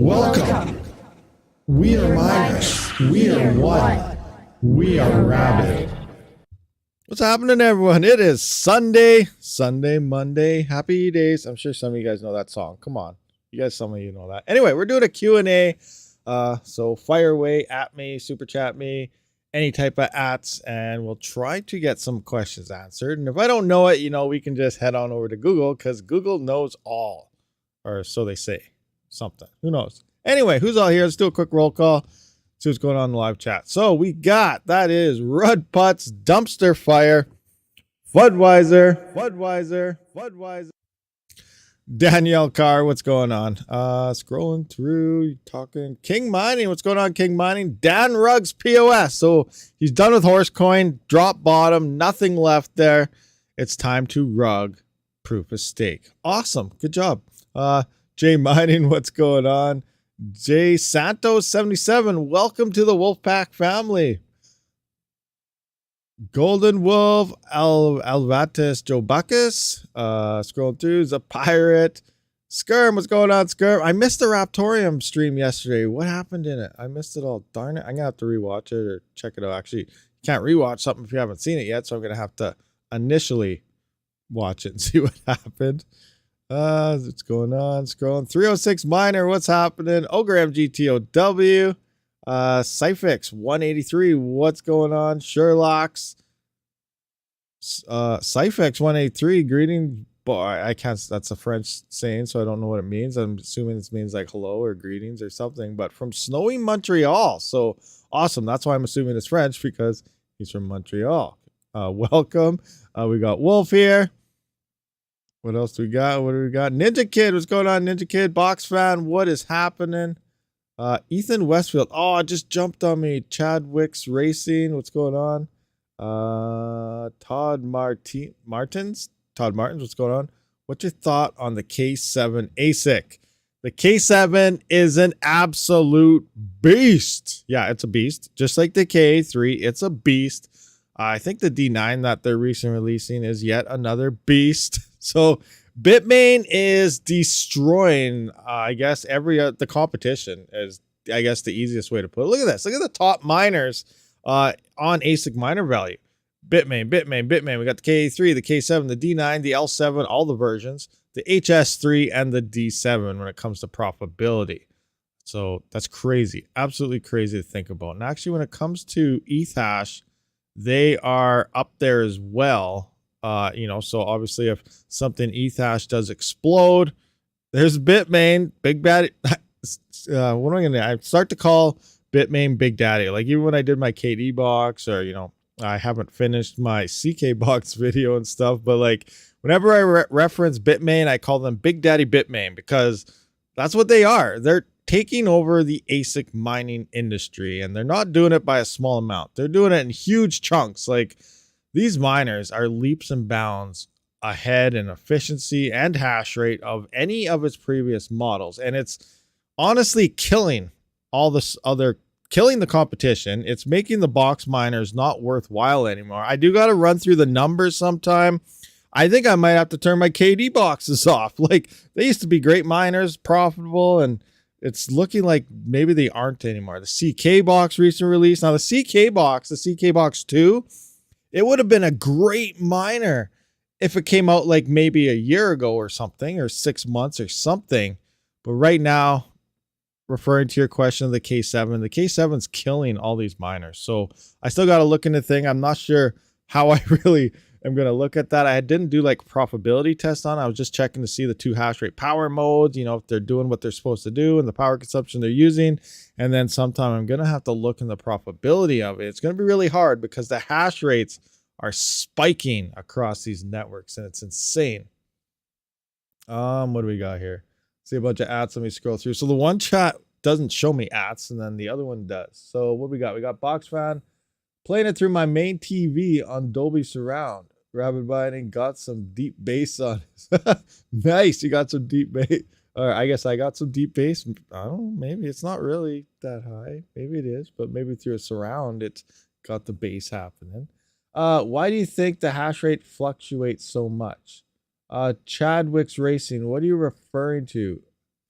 Welcome. We are miners. We are one. We are Rabid. What's happening, everyone? It is Sunday, Monday. Happy days. I'm sure some of you guys know that song. Come on. Some of you know that. Anyway, we're doing a Q&A. So fire away at me, super chat me, any type of ats, and we'll try to get some questions answered. And if I don't know it, we can just head on over to Google because Google knows all, or so they say. Something. Who knows? Anyway, who's all here? Let's do a quick roll call. See what's going on in the live chat. So we got, that is Rud Putts, Dumpster Fire, Budweiser. Danielle Carr, what's going on? Scrolling through, talking King Mining. What's going on, King Mining? Dan Ruggs POS. So he's done with Horsecoin, drop bottom, nothing left there. It's time to rug proof of stake. Awesome. Good job. Jay Mining, what's going on? Jay Santos 77, welcome to the Wolfpack family. Golden Wolf, Alvatis Joe Buckus, scrolling through, the Pirate. Skirm, what's going on, Skirm? I missed the Raptorium stream yesterday. What happened in it? I missed it all. Darn it. I'm gonna have to rewatch it or check it out. Actually, you can't rewatch something if you haven't seen it yet, so I'm gonna have to initially watch it and see what happened. What's going on? Scrolling. 306 Miner, what's happening? Ogram GTOW. Cyfix 183, what's going on? Sherlock's. Cyfix 183, greetings. Boy, I can't, that's a French saying, so I don't know what it means. I'm assuming it means like hello or greetings or something, but from snowy Montreal. So awesome. That's why I'm assuming it's French, because he's from Montreal. Welcome. We got Wolf here. What else do we got? What do we got? Ninja Kid, what's going on? Ninja Kid, Box Fan, what is happening? Ethan Westfield, oh, it just jumped on me. Chadwick's Racing, what's going on? Todd Martins, what's going on? What's your thought on the K7 ASIC? The K7 is an absolute beast. Yeah, it's a beast. Just like the K3, it's a beast. I think the D9 that they're recently releasing is yet another beast. So Bitmain is destroying, I guess, the competition is, I guess, the easiest way to put it. Look at this. Look at the top miners on ASIC miner value. Bitmain. We got the K3, the K7, the D9, the L7, all the versions, the HS3, and the D7 when it comes to profitability. So that's crazy. Absolutely crazy to think about. And actually, when it comes to ETH, they are up there as well. So obviously if something ETH does explode, there's Bitmain, Big Daddy. What am I gonna do? I start to call Bitmain Big Daddy. Like even when I did my KD box, or I haven't finished my CK box video and stuff, but like whenever I reference Bitmain, I call them Big Daddy Bitmain, because that's what they are. They're taking over the ASIC mining industry, and they're not doing it by a small amount. They're doing it in huge chunks. Like these miners are leaps and bounds ahead in efficiency and hash rate of any of its previous models. And it's honestly killing killing the competition. It's making the box miners not worthwhile anymore. I do got to run through the numbers sometime. I think I might have to turn my KD boxes off. Like they used to be great miners, profitable, and it's looking like maybe they aren't anymore. The CK box recent release. Now the CK box 2, it would have been a great miner if it came out like maybe a year ago or something, or 6 months or something. But right now, referring to your question of the K7's killing all these miners. So I still got to look into the thing. I'm not sure how I really am going to look at that. I didn't do like profitability test on it. I was just checking to see the 2 hash rate power modes, if they're doing what they're supposed to do and the power consumption they're using. And then sometime I'm going to have to look in the profitability of it. It's going to be really hard because the hash rates are spiking across these networks and it's insane. What do we got here? See a bunch of ads. Let me scroll through. So the one chat doesn't show me ads, and then the other one does. So what we got? We got Box Fan playing it through my main TV on Dolby Surround. RabidMining got some deep bass on it. Nice. You got some deep bass. All right, I guess I got some deep bass. I don't know. Maybe it's not really that high. Maybe it is, but maybe through a surround, it's got the bass happening. Why do you think the hash rate fluctuates so much? Chadwick's Racing, what are you referring to?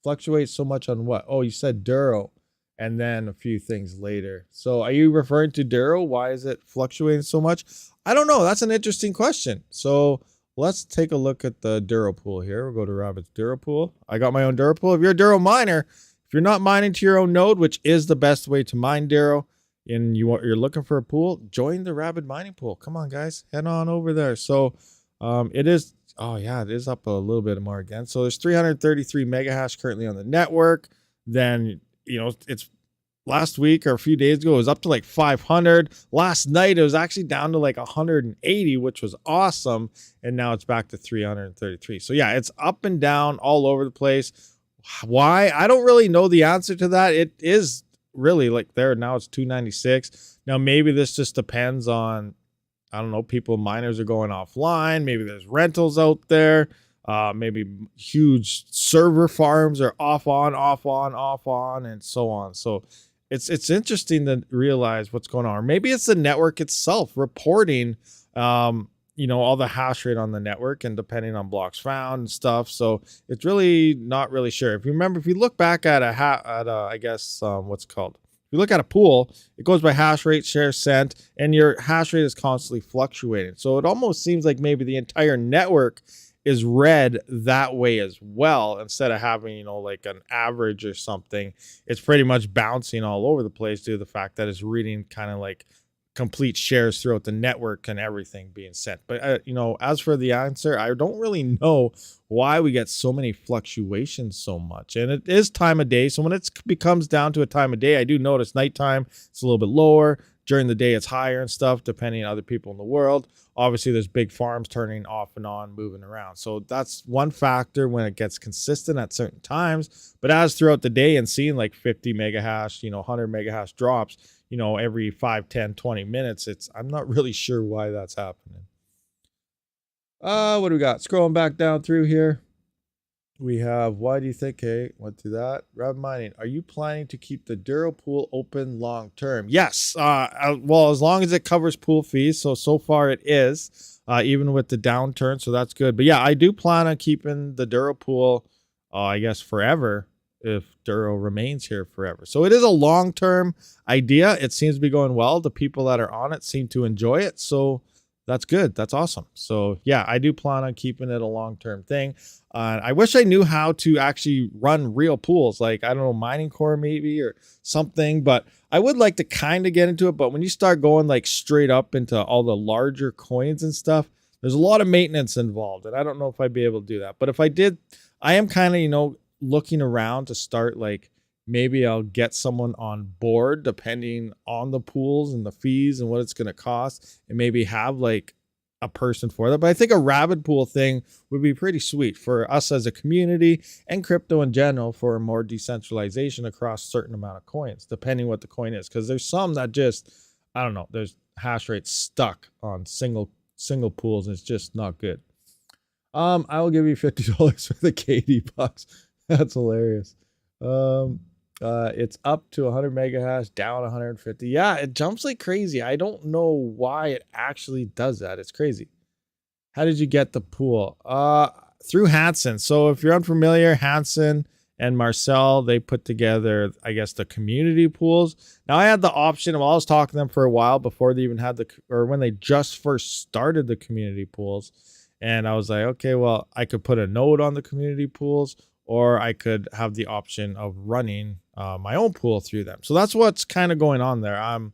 fluctuates so much on what? Oh, you said Duro and then a few things later. So are you referring to Duro? Why is it fluctuating so much? I don't know. That's an interesting question. So let's take a look at the Duro pool here. We'll go to Rabid's Duro pool. I got my own Duro pool. If you're a Duro miner, if you're not mining to your own node, which is the best way to mine Duro, and you're looking for a pool, join the Rabid mining pool. Come on, guys, head on over there. So it is, oh yeah, it is up a little bit more again. So there's 333 mega hash currently on the network. Then, you know, it's last week or a few days ago, it was up to like 500. Last night, it was actually down to like 180, which was awesome. And now it's back to 333. So yeah, it's up and down all over the place. Why? I don't really know the answer to that. It is really like there now it's 296. Now maybe this just depends on, I don't know, miners are going offline. Maybe there's rentals out there. Maybe huge server farms are off on, and so on. So it's interesting to realize what's going on. Or maybe it's the network itself reporting, you know, all the hash rate on the network and depending on blocks found and stuff. So it's really not really sure. If you remember, if you look back at I guess what's it called? If you look at a pool, it goes by hash rate, share sent, and your hash rate is constantly fluctuating. So it almost seems like maybe the entire network is read that way as well. Instead of having, you know, like an average or something, it's pretty much bouncing all over the place due to the fact that it's reading kind of like complete shares throughout the network and everything being sent. But you know, as for the answer, I don't really know why we get so many fluctuations so much. And it is time of day. So when it becomes down to a time of day, I do notice nighttime it's a little bit lower. During the day it's higher and stuff, depending on other people in the world. Obviously there's big farms turning off and on, moving around. So that's one factor when it gets consistent at certain times. But as throughout the day and seeing like 50 mega hash, you know, 100 mega hash drops, you know, every 5, 10, 20 minutes, I'm not really sure why that's happening. What do we got? Scrolling back down through here. We have, why do you think, hey, went through that. RabidMining, are you planning to keep the Duro pool open long term? Yes. Well, as long as it covers pool fees. So far it is, even with the downturn. So that's good. But yeah, I do plan on keeping the Duro pool, I guess, forever, if Duro remains here forever. So it is a long-term idea. It seems to be going well. The people that are on it seem to enjoy it. So that's good. That's awesome. So yeah, I do plan on keeping it a long-term thing. I wish I knew how to actually run real pools, like, I don't know, mining core maybe or something, but I would like to kind of get into it. But when you start going like straight up into all the larger coins and stuff, there's a lot of maintenance involved. And I don't know if I'd be able to do that. But if I did, I am kind of, you know, looking around to start, like, maybe I'll get someone on board depending on the pools and the fees and what it's going to cost, and maybe have like a person for that. But I think a Rabid pool thing would be pretty sweet for us as a community and crypto in general, for more decentralization across a certain amount of coins, depending what the coin is. Because there's some that just, I don't know, there's hash rates stuck on single pools, and it's just not good. I will give you $50 for the KD bucks. That's hilarious. It's up to 100 mega hash, down 150. Yeah, it jumps like crazy. I don't know why it actually does that. It's crazy. How did you get the pool? Through Hansen. So if you're unfamiliar, Hansen and Marcel, they put together, I guess, the community pools. Now I had the option, well, I was talking to them for a while before they even had when they just first started the community pools. And I was like, okay, well, I could put a node on the community pools, or I could have the option of running my own pool through them. So that's what's kind of going on there. I'm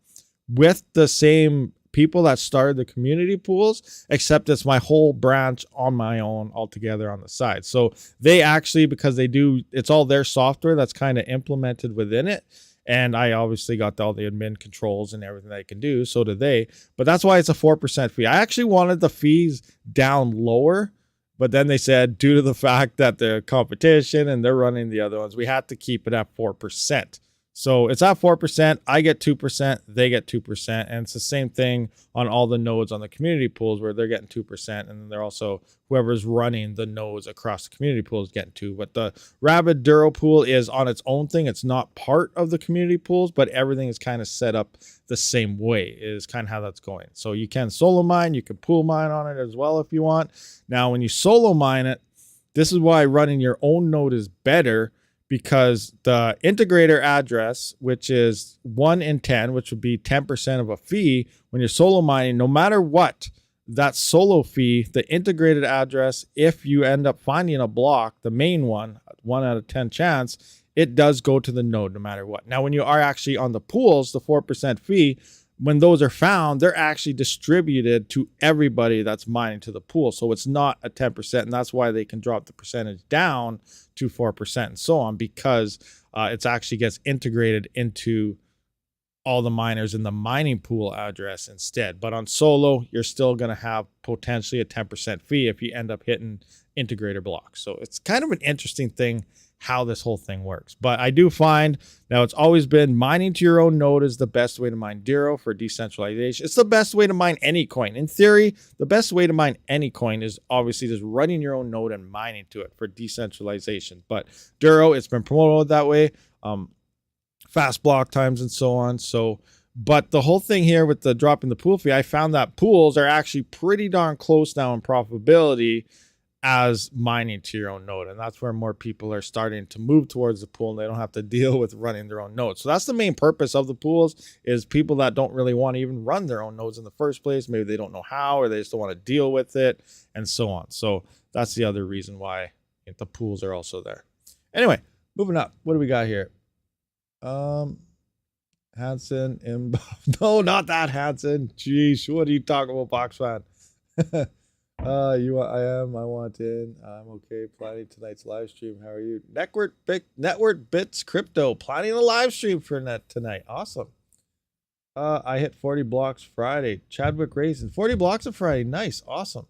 with the same people that started the community pools, except it's my whole branch on my own altogether on the side. So they actually, because it's all their software that's kind of implemented within it. And I obviously got all the admin controls and everything I can do. So do they. But that's why it's a 4% fee. I actually wanted the fees down lower, but then they said, due to the fact that the competition and they're running the other ones, we had to keep it at 4%. So it's at 4%. I get 2%. They get 2%. And it's the same thing on all the nodes on the community pools, where they're getting 2%. And they're also, whoever's running the nodes across the community pool is getting 2%. But the Rabid Duro pool is on its own thing. It's not part of the community pools, but everything is kind of set up the same way, is kind of how that's going. So you can solo mine, you can pool mine on it as well if you want. Now, when you solo mine it, this is why running your own node is better, because the integrator address, which is 1 in 10, which would be 10% of a fee when you're solo mining, no matter what, that solo fee, the integrated address, if you end up finding a block, the main one, 1 out of 10 chance, it does go to the node no matter what. Now, when you are actually on the pools, the 4% fee, when those are found, they're actually distributed to everybody that's mining to the pool. So it's not a 10%, and that's why they can drop the percentage down to 4% and so on, because it actually gets integrated into all the miners in the mining pool address instead. But on solo, you're still going to have potentially a 10% fee if you end up hitting integrator blocks. So it's kind of an interesting thing how this whole thing works. But I do find now it's always been mining to your own node is the best way to mine Dero for decentralization. It's the best way to mine any coin. In theory, the best way to mine any coin is obviously just running your own node and mining to it for decentralization. But Dero, it's been promoted that way. Fast block times and so on. So, but the whole thing here with the drop in the pool fee, I found that pools are actually pretty darn close now in profitability as mining to your own node. And that's where more people are starting to move towards the pool, and they don't have to deal with running their own nodes. So that's the main purpose of the pools, is people that don't really want to even run their own nodes in the first place. Maybe they don't know how, or they just don't want to deal with it and so on. So that's the other reason why the pools are also there. Anyway, moving up. What do we got here? Hanson, no, not that Hanson. Jeez, what are you talking about, box fan? I want in. I'm okay. Planning tonight's live stream. How are you? Network Bits Crypto. Planning a live stream for tonight. Awesome. I hit 40 blocks Friday. Chadwick Racing. 40 blocks of Friday. Nice. Awesome.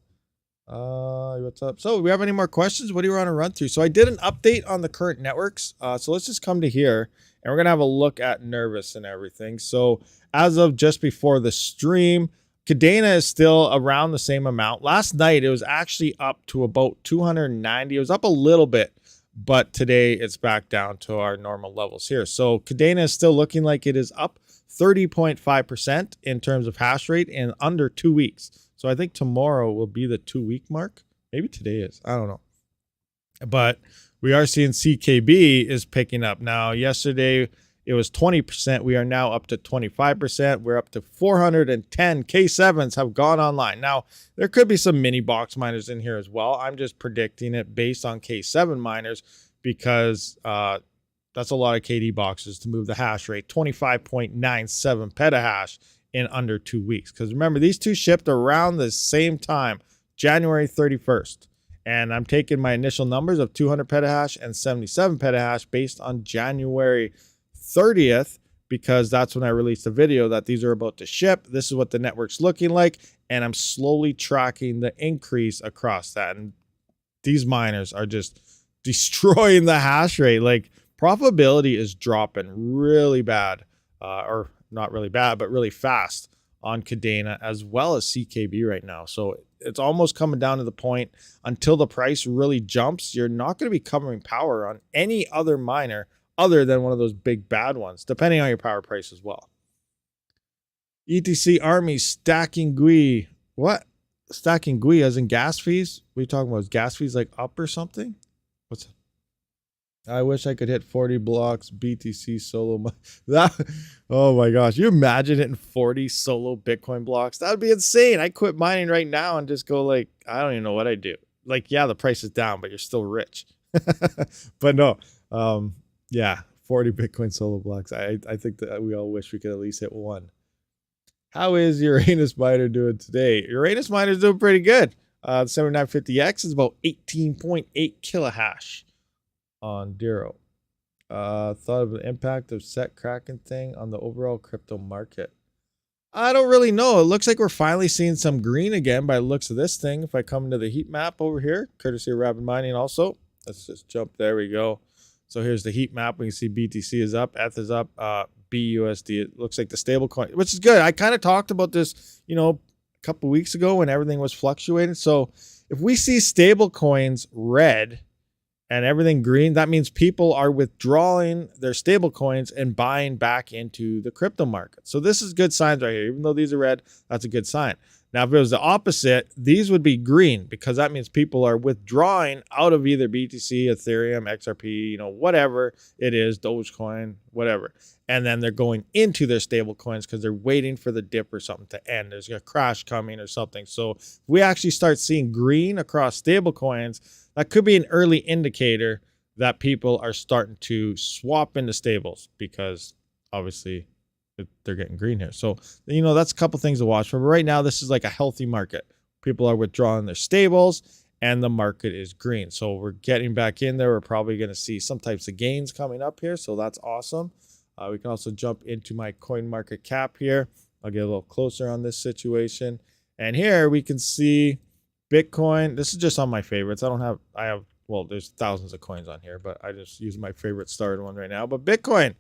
What's up? So, do we have any more questions? What do you want to run through? So, I did an update on the current networks. So, let's just come to here, and we're going to have a look at Nervous and everything. So, as of just before the stream, Cadena is still around the same amount. Last night, it was actually up to about 290. It was up a little bit, but today it's back down to our normal levels here. So Cadena is still looking like it is up 30.5% in terms of hash rate in under 2 weeks. So I think tomorrow will be the 2-week mark. Maybe today is. I don't know. But we are seeing CKB is picking up. Now, yesterday, it was 20%. We are now up to 25%. We're up to 410 K7s have gone online. Now, there could be some mini box miners in here as well. I'm just predicting it based on K7 miners because that's a lot of KD boxes to move the hash rate. 25.97 petahash in under 2 weeks. Because remember, these two shipped around the same time, January 31st. And I'm taking my initial numbers of 200 petahash and 77 petahash based on January 30th, because that's when I released the video that these are about to ship. This is what the network's looking like, and I'm slowly tracking the increase across that. And these miners are just destroying the hash rate. Like, profitability is dropping really bad, or not really bad, but really fast on Cadena as well as CKB right now. So it's almost coming down to the point until the price really jumps, you're not going to be covering power on any other miner other than one of those big bad ones, depending on your power price as well. ETC Army stacking GUI. What? Stacking GUI as in gas fees? What are you talking about? Is gas fees like up or something? What's it? I wish I could hit 40 blocks BTC solo. Oh my gosh. You imagine hitting 40 solo Bitcoin blocks? That would be insane. I quit mining right now and just go like, I don't even know what I do. Like, yeah, the price is down, but you're still rich. But no. Yeah, 40 Bitcoin solo blocks. I think that we all wish we could at least hit one. How is Uranus Miner doing today? Uranus Miner is doing pretty good. The 7950X is about 18.8 kilohash on Dero. Thought of the impact of set Kraken thing on the overall crypto market. I don't really know. It looks like we're finally seeing some green again by the looks of this thing. If I come into the heat map over here, courtesy of RabidMining also. Let's just jump. There we go. So here's the heat map. We can see BTC is up, ETH is up, BUSD. It looks like the stable coin, which is good. I kind of talked about this, a couple weeks ago when everything was fluctuating. So if we see stable coins red and everything green, that means people are withdrawing their stable coins and buying back into the crypto market. So this is good signs right here. Even though these are red, that's a good sign. Now, if it was the opposite, these would be green because that means people are withdrawing out of either BTC, Ethereum, XRP, whatever it is, Dogecoin, whatever. And then they're going into their stable coins because they're waiting for the dip or something to end. There's a crash coming or something. So if we actually start seeing green across stable coins, that could be an early indicator that people are starting to swap into stables because obviously they're getting green here. So, that's a couple things to watch for. But right now, this is like a healthy market. People are withdrawing their stables and the market is green. So we're getting back in there. We're probably going to see some types of gains coming up here. So that's awesome. We can also jump into my coin market cap here. I'll get a little closer on this situation. And here we can see Bitcoin. This is just on my favorites. Well, there's thousands of coins on here, but I just use my favorite starter one right now. But Bitcoin,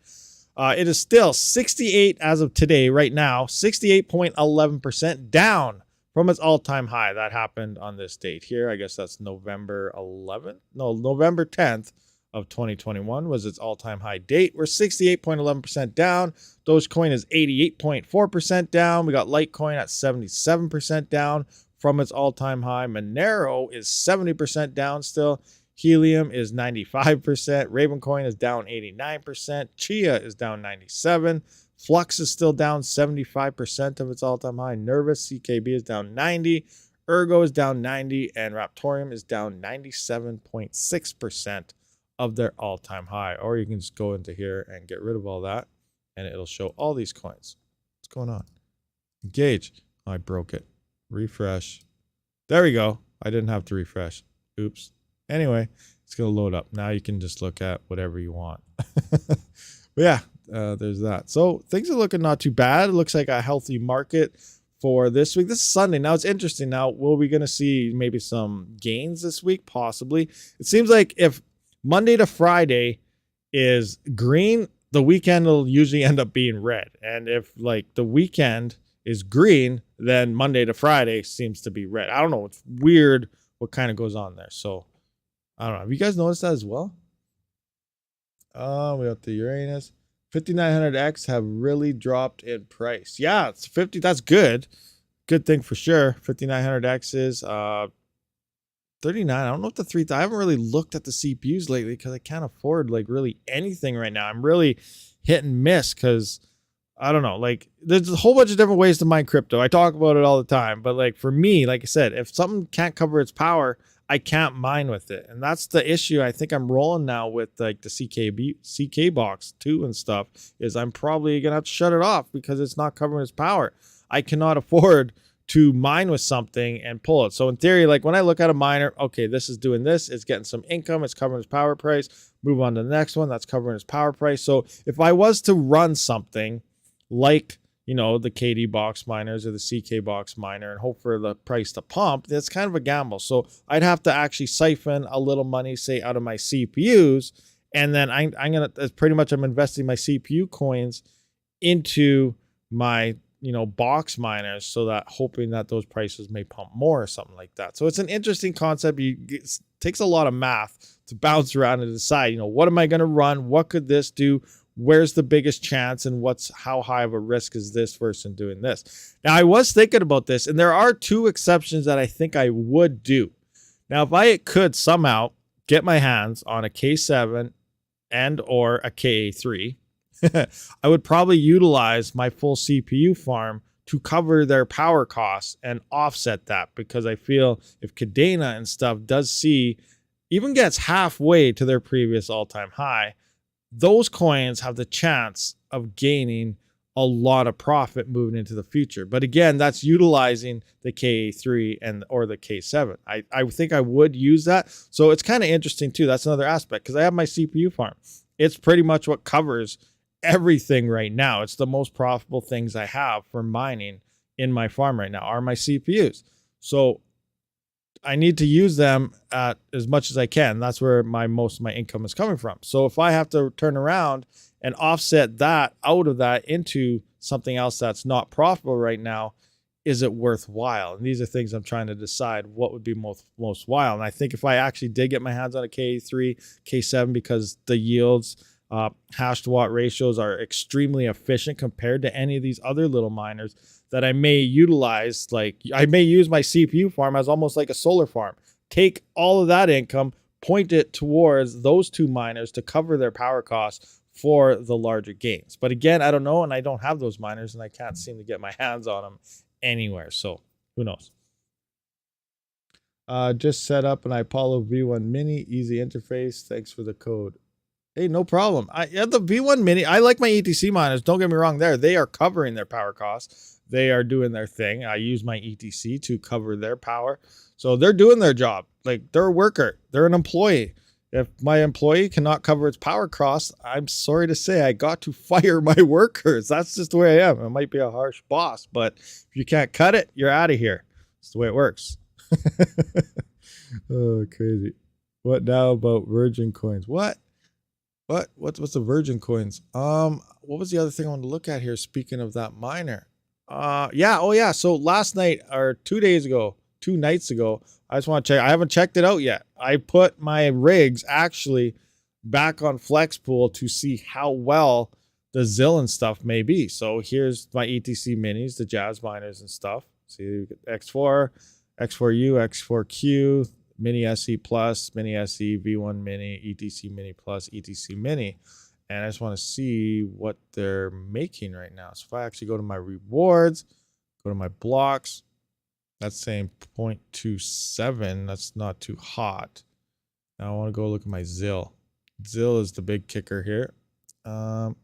it is still 68 as of today, right now, 68.11% down from its all-time high. That happened on this date here. I guess that's November 10th of 2021 was its all-time high date. We're 68.11% down. Dogecoin is 88.4% down. We got Litecoin at 77% down from its all-time high. Monero is 70% down still. Helium is 95%. Ravencoin is down 89%. Chia is down 97%. Flux is still down 75% of its all-time high. Nervous CKB is down 90%. Ergo is down 90%. And Raptorium is down 97.6% of their all-time high. Or you can just go into here and get rid of all that, and it'll show all these coins. What's going on? Engage. Oh, I broke it. Refresh. There we go. I didn't have to refresh. Oops. Anyway, it's going to load up. Now you can just look at whatever you want. But yeah, there's that. So things are looking not too bad. It looks like a healthy market for this week. This is Sunday. Now it's interesting. Now, will we going to see maybe some gains this week? Possibly. It seems like if Monday to Friday is green, the weekend will usually end up being red. And if like the weekend is green, then Monday to Friday seems to be red. I don't know. It's weird what kind of goes on there. So I don't know. Have you guys noticed that as well? We got the Uranus. 5900X have really dropped in price. Yeah, it's 50. That's good. Good thing for sure. 5900X is 39. I don't know what the 3. I haven't really looked at the CPUs lately because I can't afford like really anything right now. I'm really hit and miss because I don't know. Like there's a whole bunch of different ways to mine crypto. I talk about it all the time, but like for me, like I said, if something can't cover its power, I can't mine with it. And that's the issue I think I'm rolling now with like the CK box too and stuff is I'm probably going to have to shut it off because it's not covering its power. I cannot afford to mine with something and pull it. So in theory, like when I look at a miner, okay, this is doing this, it's getting some income, it's covering its power price, move on to the next one, that's covering its power price. So if I was to run something like, the KD box miners or the CK box miner and hope for the price to pump, that's kind of a gamble. So I'd have to actually siphon a little money, say out of my CPUs. And then I'm going to, pretty much I'm investing my CPU coins into my, box miners so that hoping that those prices may pump more or something like that. So it's an interesting concept. It takes a lot of math to bounce around and decide, what am I going to run? What could this do? Where's the biggest chance and how high of a risk is this versus doing this? Now, I was thinking about this, and there are 2 exceptions that I think I would do. Now, if I could somehow get my hands on a K7 and or a KA3, I would probably utilize my full CPU farm to cover their power costs and offset that because I feel if Cadena and stuff even gets halfway to their previous all-time high, those coins have the chance of gaining a lot of profit moving into the future. But again, that's utilizing the KA3 or the K7. I think I would use that. So it's kind of interesting too. That's another aspect because I have my CPU farm. It's pretty much what covers everything right now. It's the most profitable things I have for mining in my farm right now are my CPUs. So I need to use them at as much as I can. That's where most of my income is coming from. So if I have to turn around and offset that out of that into something else that's not profitable right now, is it worthwhile? And these are things I'm trying to decide what would be most worthwhile. And I think if I actually did get my hands on a K3, K7, because the yields, hash to watt ratios are extremely efficient compared to any of these other little miners, that I may utilize. Like I may use my CPU farm as almost like a solar farm. Take all of that income, point it towards those two miners to cover their power costs for the larger gains. But again, I don't know, and I don't have those miners, and I can't seem to get my hands on them anywhere. So who knows? Just set up an Ipollo V1 Mini, easy interface. Thanks for the code. Hey, no problem. Yeah, the V1 Mini, I like my ETC miners. Don't get me wrong there. They are covering their power costs. They are doing their thing. I use my ETC to cover their power. So they're doing their job. Like they're a worker. They're an employee. If my employee cannot cover its power costs, I'm sorry to say I got to fire my workers. That's just the way I am. I might be a harsh boss, but if you can't cut it, you're out of here. It's the way it works. Oh, crazy. What now about Virgin coins? What's the Virgin coins? What was the other thing I wanted to look at here? Speaking of that miner. Yeah. Oh yeah. So last night or 2 nights ago, I just want to check. I haven't checked it out yet. I put my rigs actually back on Flex Pool to see how well the ZIL and stuff may be. So here's my ETC minis, the Jazz miners and stuff. See X4, X4U, X4Q, Mini SE Plus, Mini SE, V1 Mini, ETC Mini Plus, ETC Mini. And I just want to see what they're making right now. So if I actually go to my rewards, go to my blocks, that's saying 0.27. That's not too hot. Now I want to go look at my ZIL. ZIL is the big kicker here. What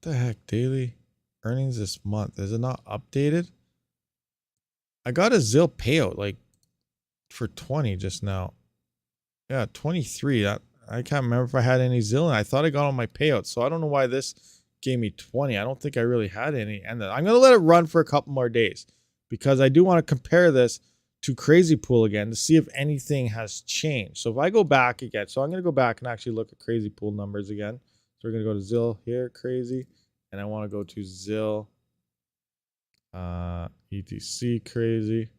the heck? Daily earnings this month. Is it not updated? I got a ZIL payout like for 20 just now. Yeah, 23. I can't remember if I had any ZIL, and I thought I got all my payouts. So I don't know why this gave me 20. I don't think I really had any. And I'm going to let it run for a couple more days, because I do want to compare this to Crazy Pool again to see if anything has changed. So if I go back again, so I'm going to go back and actually look at Crazy Pool numbers again. So we're going to go to ZIL here, Crazy, and I want to go to ZIL, ETC Crazy.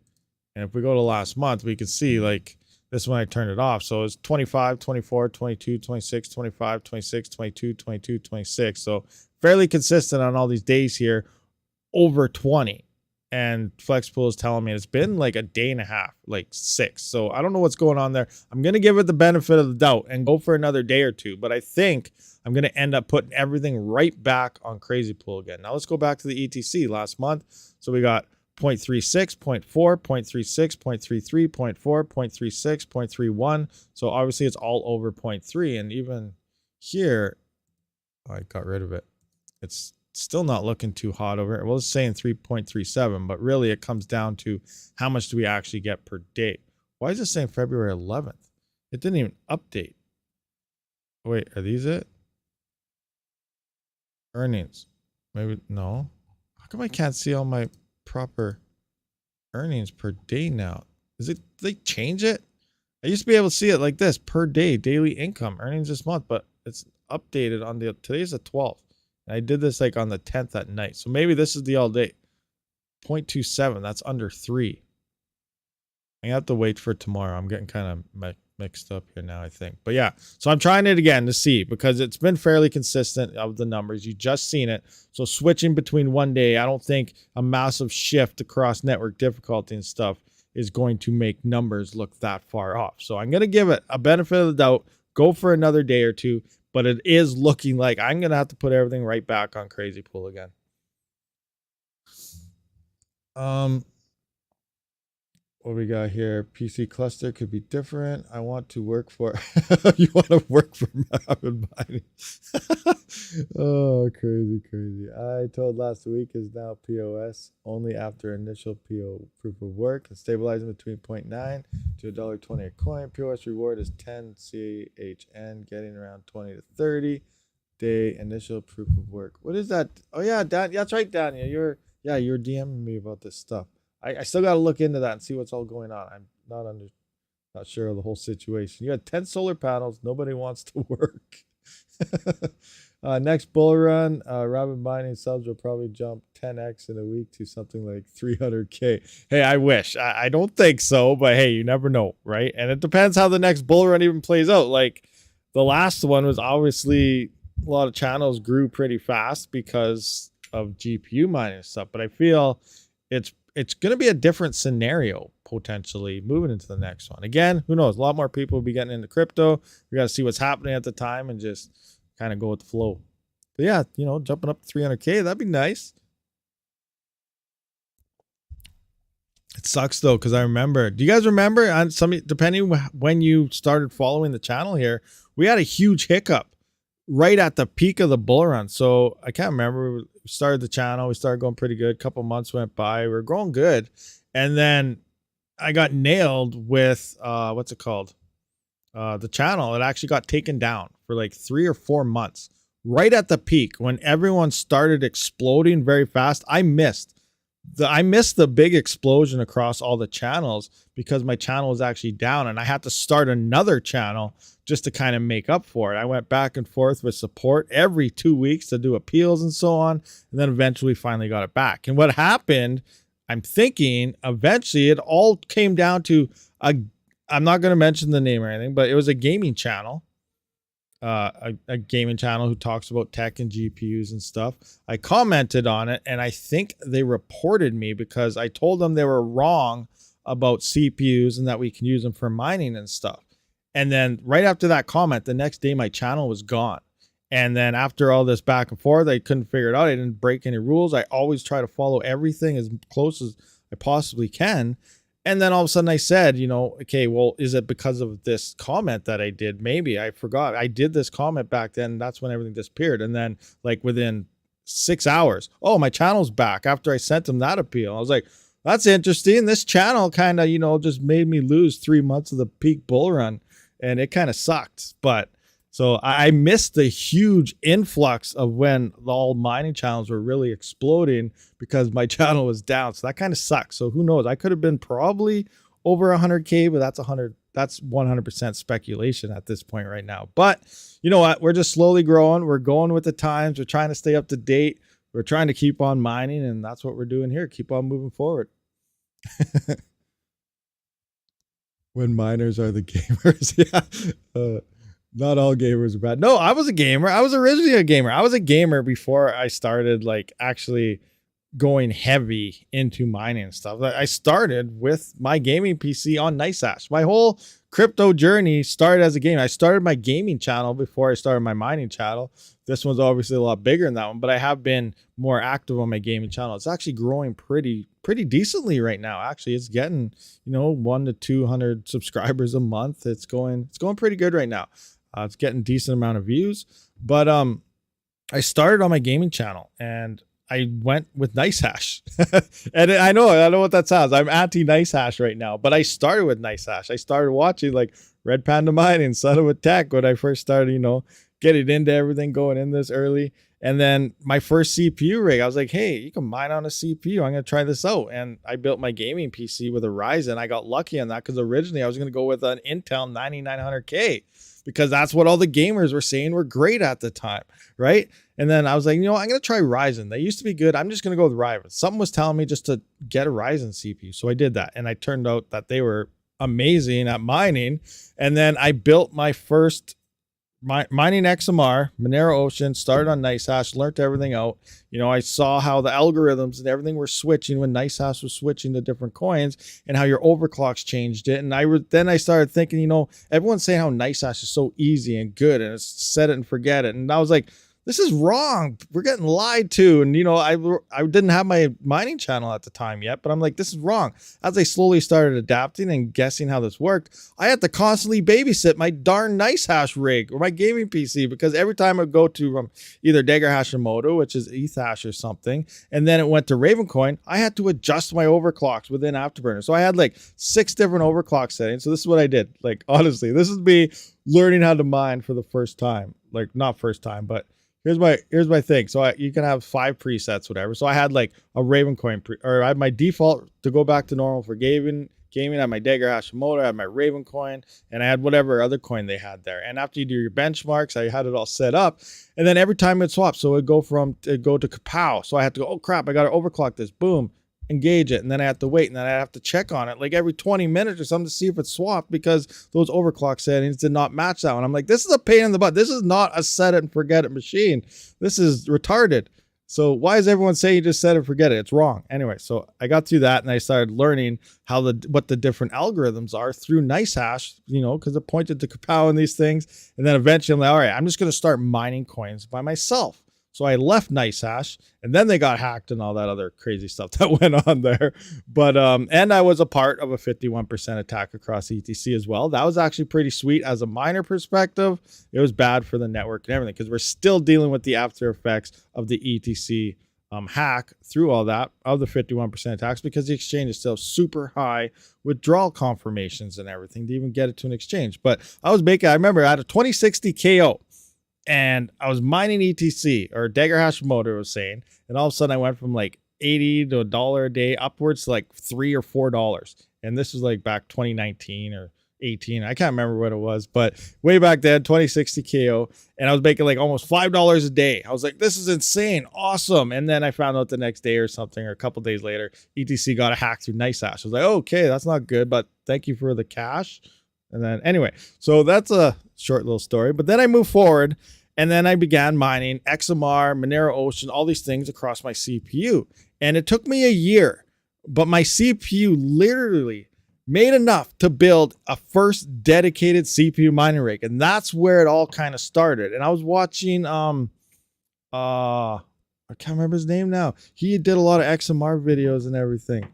And if we go to last month, we can see like this when I turned it off. So it's 25, 24, 22, 26, 25, 26, 22, 22, 26. So fairly consistent on all these days here, over 20. And FlexPool is telling me it's been like a day and a half, like 6. So I don't know what's going on there. I'm going to give it the benefit of the doubt and go for another day or two. But I think I'm going to end up putting everything right back on Crazy Pool again. Now let's go back to the ETC last month. So we got 0.36, 0.4, 0.36, 0.33, 0.4, 0.36, 0.31. So obviously it's all over 0.3. And even here, I got rid of it. It's still not looking too hot over here. Well, it's saying 3.37, but really it comes down to how much do we actually get per day. Why is it saying February 11th? It didn't even update. Wait, are these it? Earnings. Maybe, no. How come I can't see all my proper earnings per day now? Is it, they change it? I used to be able to see it like this, per day, daily income, earnings this month, but it's updated on the, today's the 12th. And I did this like on the 10th at night. So maybe this is the all day. 0.27, that's under 3. I have to wait for tomorrow. I'm getting kind of mixed up here now, I think. But yeah, so I'm trying it again to see, because it's been fairly consistent of the numbers. You just seen it. So switching between one day, I don't think a massive shift across network difficulty and stuff is going to make numbers look that far off. So I'm going to give it a benefit of the doubt, go for another day or two. But it is looking like I'm going to have to put everything right back on Crazy Pool again. What we got here? PC cluster could be different. I want to work for... You want to work for RabidMining. Oh, crazy, crazy. I told last week is now POS only after initial PO proof of work and stabilizing between 0.9 to $1.20 a coin. POS reward is 10 CHN, getting around 20 to 30 day initial proof of work. What is that? Oh yeah, Dan, that's right, Daniel. You're DMing me about this stuff. I still got to look into that and see what's all going on. I'm not sure of the whole situation. You had 10 solar panels. Nobody wants to work. Next bull run, RabidMining subs will probably jump 10x in a week to something like 300K. Hey, I wish. I don't think so, but hey, you never know, right? And it depends how the next bull run even plays out. Like the last one was obviously a lot of channels grew pretty fast because of GPU mining and stuff, but I feel it's going to be a different scenario potentially moving into the next one. Again, who knows? A lot more people will be getting into crypto. We got to see what's happening at the time and just kind of go with the flow. But yeah, jumping up to 300K, that'd be nice. It sucks though, because I remember. Do you guys remember? On depending when you started following the channel here, we had a huge hiccup right at the peak of the bull run. So I can't remember. We started the channel. We started going pretty good. A couple months went by. We were growing good, and then I got nailed with what's it called? The channel. It actually got taken down for like 3 or 4 months, right at the peak when everyone started exploding very fast. I missed the big explosion across all the channels because my channel was actually down, and I had to start another channel just to kind of make up for it. I went back and forth with support every 2 weeks to do appeals and so on, and then eventually finally got it back. And what happened, I'm thinking eventually it all came down to I'm not going to mention the name or anything, but it was a gaming channel. A gaming channel who talks about tech and GPUs and stuff. I commented on it, and I think they reported me because I told them they were wrong about CPUs and that we can use them for mining and stuff. And then right after that comment, the next day my channel was gone. And then after all this back and forth, I couldn't figure it out. I didn't break any rules. I always try to follow everything as close as I possibly can. And then all of a sudden I said, okay, well, is it because of this comment that I did? Maybe I forgot. I did this comment back then. That's when everything disappeared. And then like within 6 hours, oh, my channel's back after I sent them that appeal. I was like, that's interesting. This channel kind of, just made me lose 3 months of the peak bull run, and it kind of sucked. But so I missed the huge influx of when all mining channels were really exploding because my channel was down. So that kind of sucks. So who knows? I could have been probably over 100K, but that's 100% speculation at this point right now. But you know what? We're just slowly growing. We're going with the times. We're trying to stay up to date. We're trying to keep on mining, and that's what we're doing here. Keep on moving forward. When miners are the gamers. Yeah. Not all gamers are bad. No, I was a gamer. I was originally a gamer. I was a gamer before I started like actually going heavy into mining and stuff. I started with my gaming PC on NiceHash. My whole crypto journey started as a game. I started my gaming channel before I started my mining channel. This one's obviously a lot bigger than that one, but I have been more active on my gaming channel. It's actually growing pretty decently right now. Actually, it's getting, 1 to 200 subscribers a month. It's going pretty good right now. It's getting decent amount of views, but I started on my gaming channel and I went with NiceHash. And I know what that sounds. I'm anti NiceHash right now, but I started with NiceHash. I started watching like Red Panda Mining, Son of a Tech when I first started, getting into everything, going in this early. And then my first CPU rig, I was like, hey, you can mine on a CPU. I'm going to try this out. And I built my gaming PC with a Ryzen. I got lucky on that because originally I was going to go with an Intel 9900K because that's what all the gamers were saying were great at the time, right? And then I was like, I'm going to try Ryzen. They used to be good. I'm just going to go with Ryzen. Something was telling me just to get a Ryzen CPU. So I did that. And I turned out that they were amazing at mining. And then I built my first mining XMR, Monero Ocean, started on NiceHash, learned everything out. I saw how the algorithms and everything were switching when NiceHash was switching to different coins and how your overclocks changed it. And then I started thinking, everyone's saying how NiceHash is so easy and good and it's set it and forget it. And I was like, this is wrong. We're getting lied to. And, I didn't have my mining channel at the time yet, but I'm like, this is wrong. As I slowly started adapting and guessing how this worked, I had to constantly babysit my darn NiceHash rig or my gaming PC because every time I would go to either Dagger Hashimoto, which is ETHash or something, and then it went to Ravencoin, I had to adjust my overclocks within Afterburner. So I had like 6 different overclock settings. So this is what I did. Like, honestly, this is me learning how to mine for the first time. Like, not first time, but here's my thing. So you can have 5 presets, whatever. So I had like a Ravencoin or I had my default to go back to normal for gaming. I had my Dagger Hashimoto, I had my Ravencoin, and I had whatever other coin they had there. And after you do your benchmarks, I had it all set up. And then every time it swapped, so it'd go to Kapow. So I had to go, oh crap, I got to overclock this. Boom. Engage it, and then I have to wait, and then I have to check on it like every 20 minutes or something to see if it's swapped because those overclock settings did not match that one. I'm like, this is a pain in the butt. This is not a set it and forget it machine. This is retarded. So why is everyone saying you just said it, forget it? It's wrong. Anyway, so I got through that and I started learning what the different algorithms are through NiceHash, because it pointed to Kapow and these things. And then eventually I'm like, all right, I'm just going to start mining coins by myself. So I left NiceHash, and then they got hacked and all that other crazy stuff that went on there. But and I was a part of a 51% attack across ETC as well. That was actually pretty sweet as a miner perspective. It was bad for the network and everything because we're still dealing with the after effects of the ETC hack through all that of the 51% attacks because the exchange is still super high withdrawal confirmations and everything to even get it to an exchange. But I remember I had a 2060 KO. And I was mining ETC or Dagger Hash Motor was saying, and all of a sudden I went from like 80 to $1 a day upwards to like $3 or $4. And this was like back 2019 or 18. I can't remember what it was, but way back then, 2060 KO. And I was making like almost $5 a day. I was like, this is insane. Awesome. And then I found out the next day or something, or a couple days later, ETC got a hack through NiceHash. I was like, okay, that's not good, but thank you for the cash. And then anyway, so that's a short little story. But then I moved forward and then I began mining XMR, Monero Ocean, all these things across my CPU. And it took me a year, but my CPU literally made enough to build a first dedicated CPU mining rig. And that's where it all kind of started. And I was watching, I can't remember his name now. He did a lot of XMR videos and everything.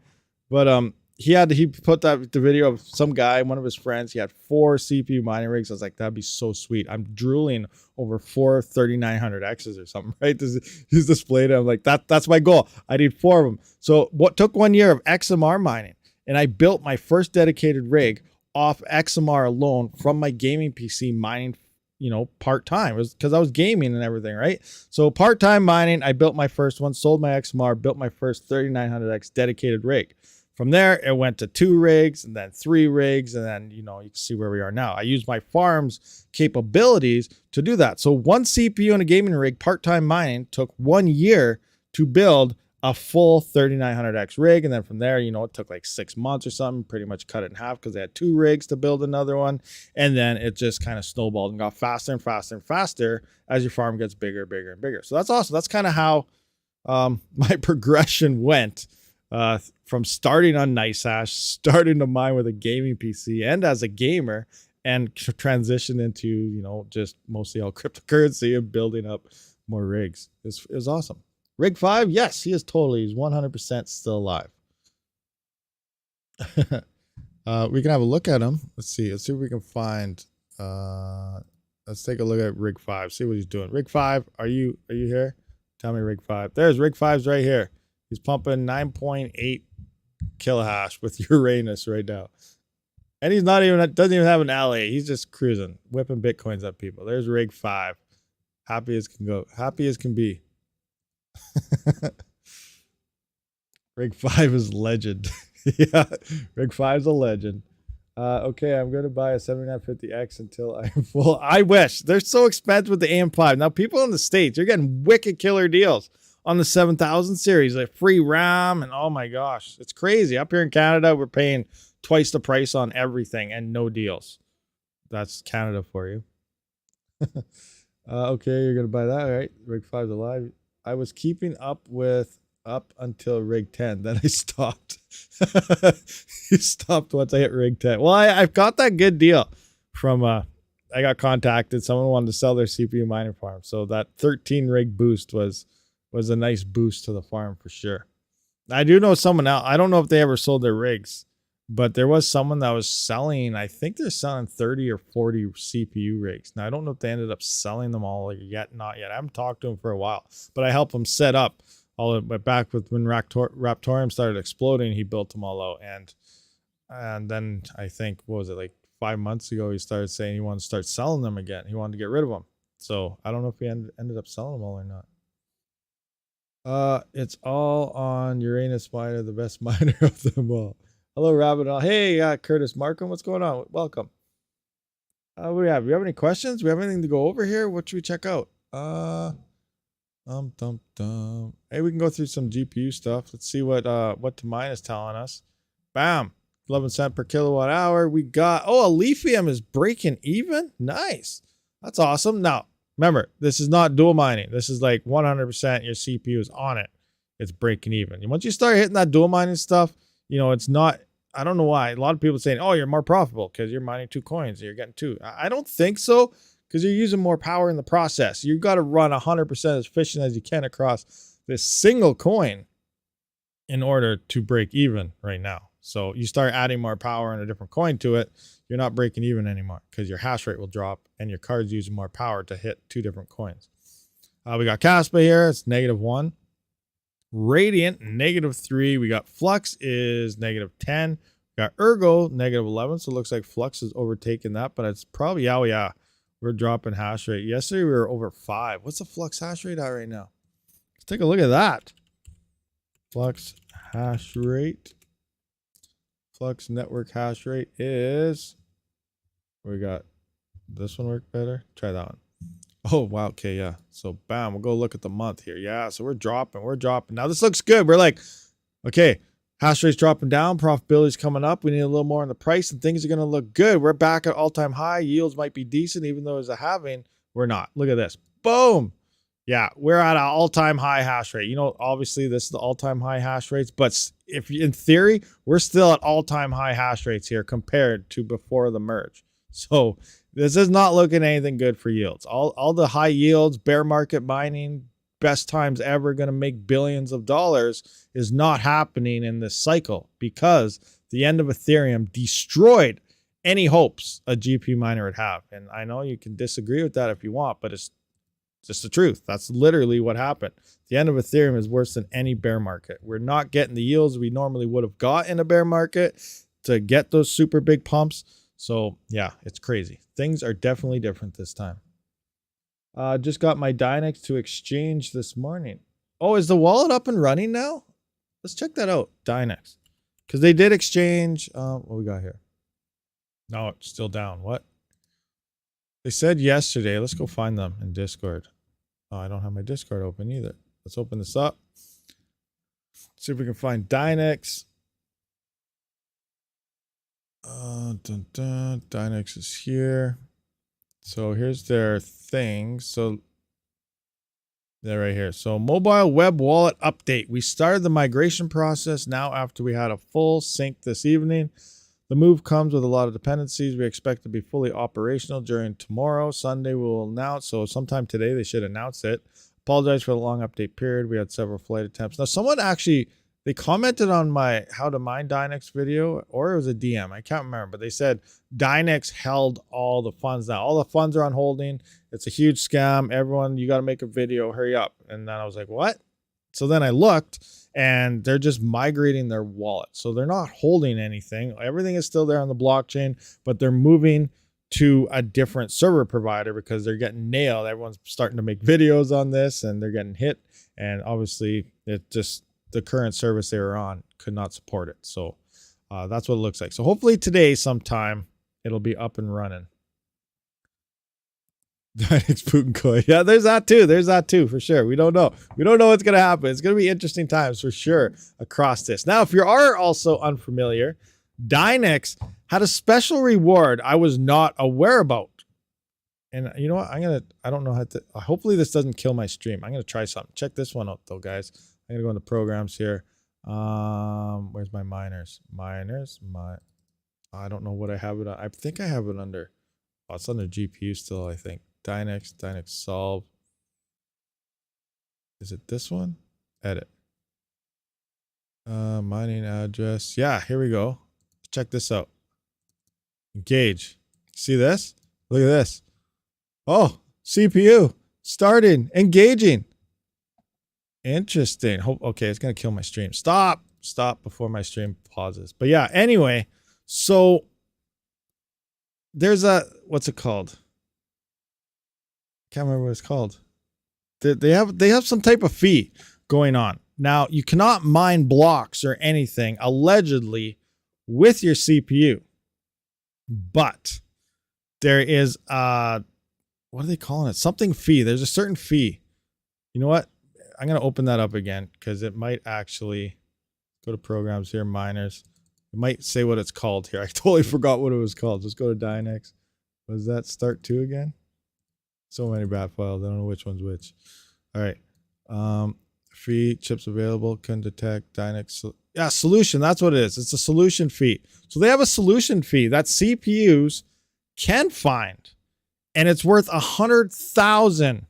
But he put the video of some guy, one of his friends. He had 4 CPU mining rigs. I was like, that'd be so sweet. I'm drooling over 4 3900Xs or something, right? He's displayed it. I'm like, that's my goal. I need 4 of them. So what took 1 year of XMR mining, and I built my first dedicated rig off XMR alone from my gaming PC mining, part-time. It was because I was gaming and everything, right? So part-time mining, I built my first one, sold my XMR, built my first 3900X dedicated rig. From there, it went to 2 rigs and then 3 rigs. And then, you can see where we are now. I use my farm's capabilities to do that. So 1 CPU and a gaming rig, part-time mining, took 1 year to build a full 3900X rig. And then from there, it took like 6 months or something, pretty much cut it in half because they had 2 rigs to build another one. And then it just kind of snowballed and got faster and faster and faster as your farm gets bigger, bigger, and bigger. So that's awesome. That's kind of how my progression went. From starting on NiceHash, starting to mine with a gaming PC and as a gamer, and transition into, just mostly all cryptocurrency and building up more rigs. It was awesome. Rig 5, yes, he's 100% still alive. We can have a look at him. Let's see if we can find, let's take a look at Rig 5, see what he's doing. Rig 5, are you here? Tell me Rig 5. There's Rig 5's right here. He's pumping 9.8 kilohash with Uranus right now. And doesn't even have an LA. He's just cruising, whipping Bitcoins at people. There's Rig 5. Happy as can go. Happy as can be. Rig 5 is legend. Yeah, Rig 5 is a legend. Okay, I'm going to buy a 7950X until I'm full. I wish. They're so expensive with the AM5. Now, people in the States, you're getting wicked killer deals on the 7000 series, like free RAM, and oh my gosh, it's crazy. Up here in Canada, we're paying twice the price on everything and no deals. That's Canada for you. Okay, you're gonna buy that, right? Rig 5's alive. I was keeping up until Rig 10, then I stopped. You stopped once I hit Rig 10. Well, I've got that good deal from I got contacted. Someone wanted to sell their CPU mining farm, so that 13 rig boost was a nice boost to the farm for sure. I do know someone else. I don't know if they ever sold their rigs, but there was someone that was selling, I think they're selling 30 or 40 CPU rigs. Now, I don't know if they ended up selling them all yet, not yet. I haven't talked to them for a while, but I helped them set up all of it back with when Raptorium started exploding. He built them all out. And then I think, what was it, like 5 months ago, he started saying he wanted to start selling them again. He wanted to get rid of them. So I don't know if he ended up selling them all or not. It's all on Uranus Miner, the best miner of them all. Hello, Rabid. Hey, Curtis Markham, what's going on? Welcome. What do we have? Do we have any questions? We have anything to go over here? What should we check out? Hey, we can go through some GPU stuff. Let's see what to mine is telling us. Bam, 11 cents per kilowatt hour. We got, a Lithium is breaking even. Nice. That's awesome. Now, Remember, this is not dual mining. This is like 100% your CPU is on it. It's breaking even. And once you start hitting that dual mining stuff, you know, it's not, I don't know why. A lot of people saying, oh, you're more profitable because you're mining 2 coins. You're getting 2. I don't think so, because you're using more power in the process. You've got to run 100% as efficient as you can across this single coin in order to break even right now. So you start adding more power and a different coin to it, you're not breaking even anymore because your hash rate will drop and your card's using more power to hit 2 different coins. We got Caspa here. It's -1. Radiant, -3. We got Flux is -10. We got Ergo, -11. So it looks like Flux has overtaken that, but it's probably, yeah. We're dropping hash rate. Yesterday we were over 5. What's the Flux hash rate at right now? Let's take a look at that. Flux hash rate. Flux network hash rate is, we got this one work better. Try that one. Oh, wow. Okay. Yeah. So bam, we'll go look at the month here. Yeah. So we're dropping. Now this looks good. We're like, okay, hash rate's dropping down. Profitability's coming up. We need a little more on the price and things are going to look good. We're back at all-time high. Yields might be decent, even though it's a halving. We're not. Look at this. Boom. Yeah, we're at an all-time high hash rate. You know, obviously this is the all-time high hash rates, but if in theory, we're still at all-time high hash rates here compared to before the merge. So this is not looking anything good for yields. All the high yields, bear market mining, best times ever, going to make billions of dollars is not happening in this cycle because the end of Ethereum destroyed any hopes a GPU miner would have. And I know you can disagree with that if you want, but it's just the truth. That's literally what happened. The end of Ethereum is worse than any bear market. We're not getting the yields we normally would have got in a bear market to get those super big pumps. So yeah, it's crazy. Things are definitely different this time. Just got my Dynex to exchange this morning. Oh, is the wallet up and running now? Let's check that out. Dynex. Because they did exchange. What we got here? No, it's still down. What? They said yesterday. Let's go find them in Discord. Oh, I don't have my Discord open either. Let's open this up. See if we can find Dynex. Dynex is here. So here's their thing. So they're right here. So mobile web wallet update. We started the migration process now after we had a full sync this evening. The move comes with a lot of dependencies. We expect to be fully operational during tomorrow. Sunday we'll announce. So sometime today they should announce it. Apologize for the long update period. We had several flight attempts. Now someone actually, they commented on my how to mine Dynex video, or it was a DM. I can't remember, but they said Dynex held all the funds now. All the funds are on holding. It's a huge scam. Everyone, you got to make a video. Hurry up. And then I was like, what? So then I looked and they're just migrating their wallet. So they're not holding anything. Everything is still there on the blockchain, but they're moving to a different server provider because they're getting nailed. Everyone's starting to make videos on this and they're getting hit. And obviously it just, the current service they were on could not support it. So that's what it looks like. So hopefully today sometime it'll be up and running. Dynex Putin coin. Yeah, there's that too, for sure. We don't know. We don't know what's going to happen. It's going to be interesting times for sure across this. Now, if you are also unfamiliar, Dynex had a special reward I was not aware about. And you know what? I don't know how to, hopefully this doesn't kill my stream. I'm going to try something. Check this one out though, guys. I'm going to go into programs here. Where's my miners? I don't know what I have it on. I think I have it under, oh, it's under GPU still, I think. Dynex solve. Is it this one? Edit. Mining address. Yeah, here we go. Check this out. Engage. See this? Look at this. Oh, CPU starting, engaging. Interesting. Okay, it's gonna kill my stream. Stop before my stream pauses. But yeah, anyway, so there's a, what's it called? Can't remember what it's called. They have some type of fee going on. Now, you cannot mine blocks or anything allegedly with your CPU. But there is what are they calling it? Something fee. There's a certain fee. You know what? I'm going to open that up again because it might actually go to programs here, miners. It might say what it's called here. I totally forgot what it was called. Just go to Dynex. Was that start 2 again? So many bad files. I don't know which one's which. All right. Free chips available. Can detect Dynex. Yeah, solution. That's what it is. It's a solution fee. So they have a solution fee that CPUs can find, and it's worth 100,000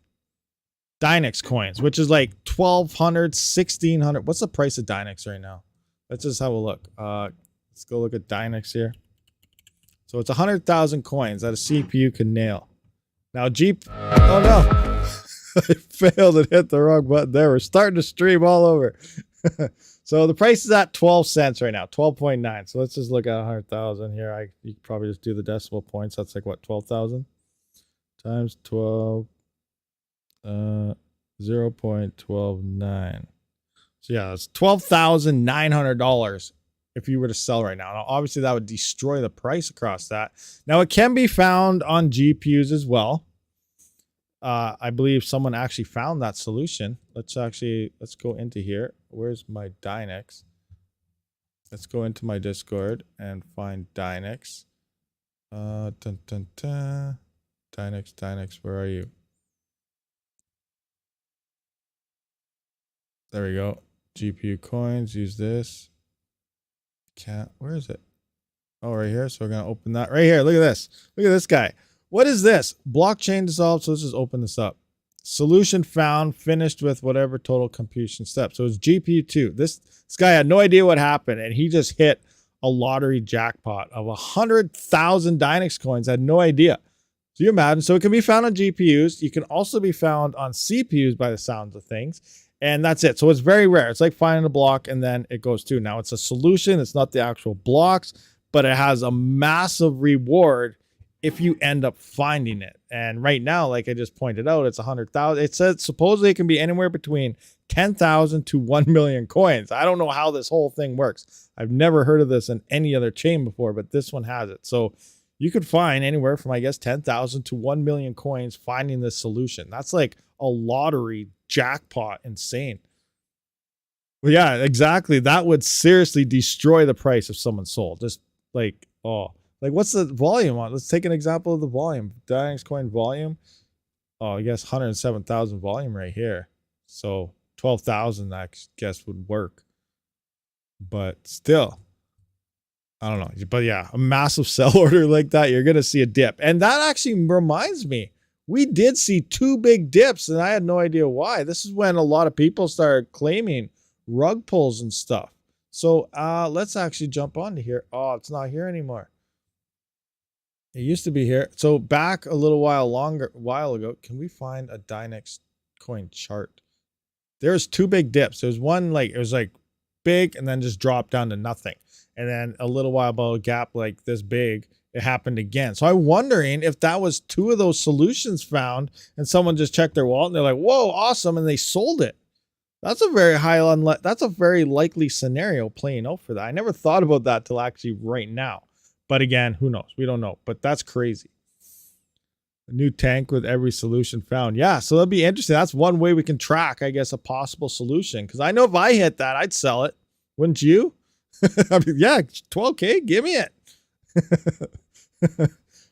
Dynex coins, which is like 1,200, 1,600. What's the price of Dynex right now? Let's just have a look. Let's go look at Dynex here. So it's 100,000 coins that a CPU can nail. Now, oh no, I failed and hit the wrong button there. We're starting to stream all over. So the price is at 12 cents right now, 12.9. So let's just look at 100,000 here. You could probably just do the decimal points. That's like what, 12,000 times 12, 0.129. So yeah, it's $12,900 if you were to sell right now. Now, obviously that would destroy the price across that. Now it can be found on GPUs as well. I believe someone actually found that solution. Let's go into here. Where's my Dynex? Let's go into my Discord and find Dynex. Dynex, where are you? There we go. GPU coins, use this. Where is it? Oh, right here. So we're going to open that right here. Look at this. Look at this guy. What is this? Blockchain dissolved. So let's just open this up. Solution found, finished with whatever total computation step. So it's GPU 2. This guy had no idea what happened, and he just hit a lottery jackpot of 100,000 Dynex coins. I had no idea. So you imagine. So it can be found on GPUs. You can also be found on CPUs by the sounds of things. And that's it. So it's very rare. It's like finding a block and then it goes to. Now it's a solution. It's not the actual blocks, but it has a massive reward if you end up finding it. And right now, like I just pointed out, it's 100,000. It says supposedly it can be anywhere between 10,000 to 1 million coins. I don't know how this whole thing works. I've never heard of this in any other chain before, but this one has it. So you could find anywhere from, I guess, 10,000 to 1 million coins finding this solution. That's like a lottery jackpot. Insane. Well, yeah, exactly. That would seriously destroy the price if someone sold. Just like, oh. Like, what's the volume on? Let's take an example of the volume. Dynex coin volume. Oh, I guess 107,000 volume right here. So 12,000, I guess, would work. But still, I don't know. But yeah, a massive sell order like that, you're going to see a dip. And that actually reminds me, we did see 2 big dips, and I had no idea why. This is when a lot of people started claiming rug pulls and stuff. So let's actually jump onto here. Oh, it's not here anymore. It used to be here. So back a little while ago, can we find a Dynex coin chart? There's 2 big dips. There's one it was like big and then just dropped down to nothing. And then a little while about a gap like this big, it happened again. So I'm wondering if that was 2 of those solutions found and someone just checked their wallet and they're like, whoa, awesome. And they sold it. That's a very that's a very likely scenario playing out for that. I never thought about that till actually right now. But again, who knows? We don't know. But that's crazy. A new tank with every solution found. Yeah, so that'd be interesting. That's one way we can track, I guess, a possible solution. Because I know if I hit that, I'd sell it. Wouldn't you? I mean, yeah, 12K, give me it.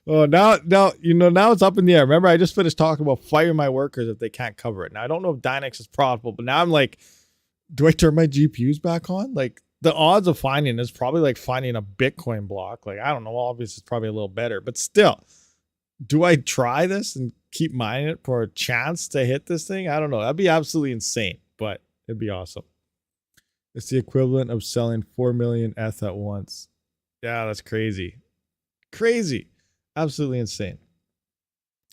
Oh, now it's up in the air. Remember, I just finished talking about fire my workers if they can't cover it. Now, I don't know if Dynex is profitable, but now I'm like, do I turn my GPUs back on? Like, the odds of finding is probably like finding a Bitcoin block. Like, I don't know. Obviously, it's probably a little better. But still, do I try this and keep mining it for a chance to hit this thing? I don't know. That'd be absolutely insane, but it'd be awesome. It's the equivalent of selling 4 million ETH at once. Yeah, that's crazy. Crazy. Absolutely insane.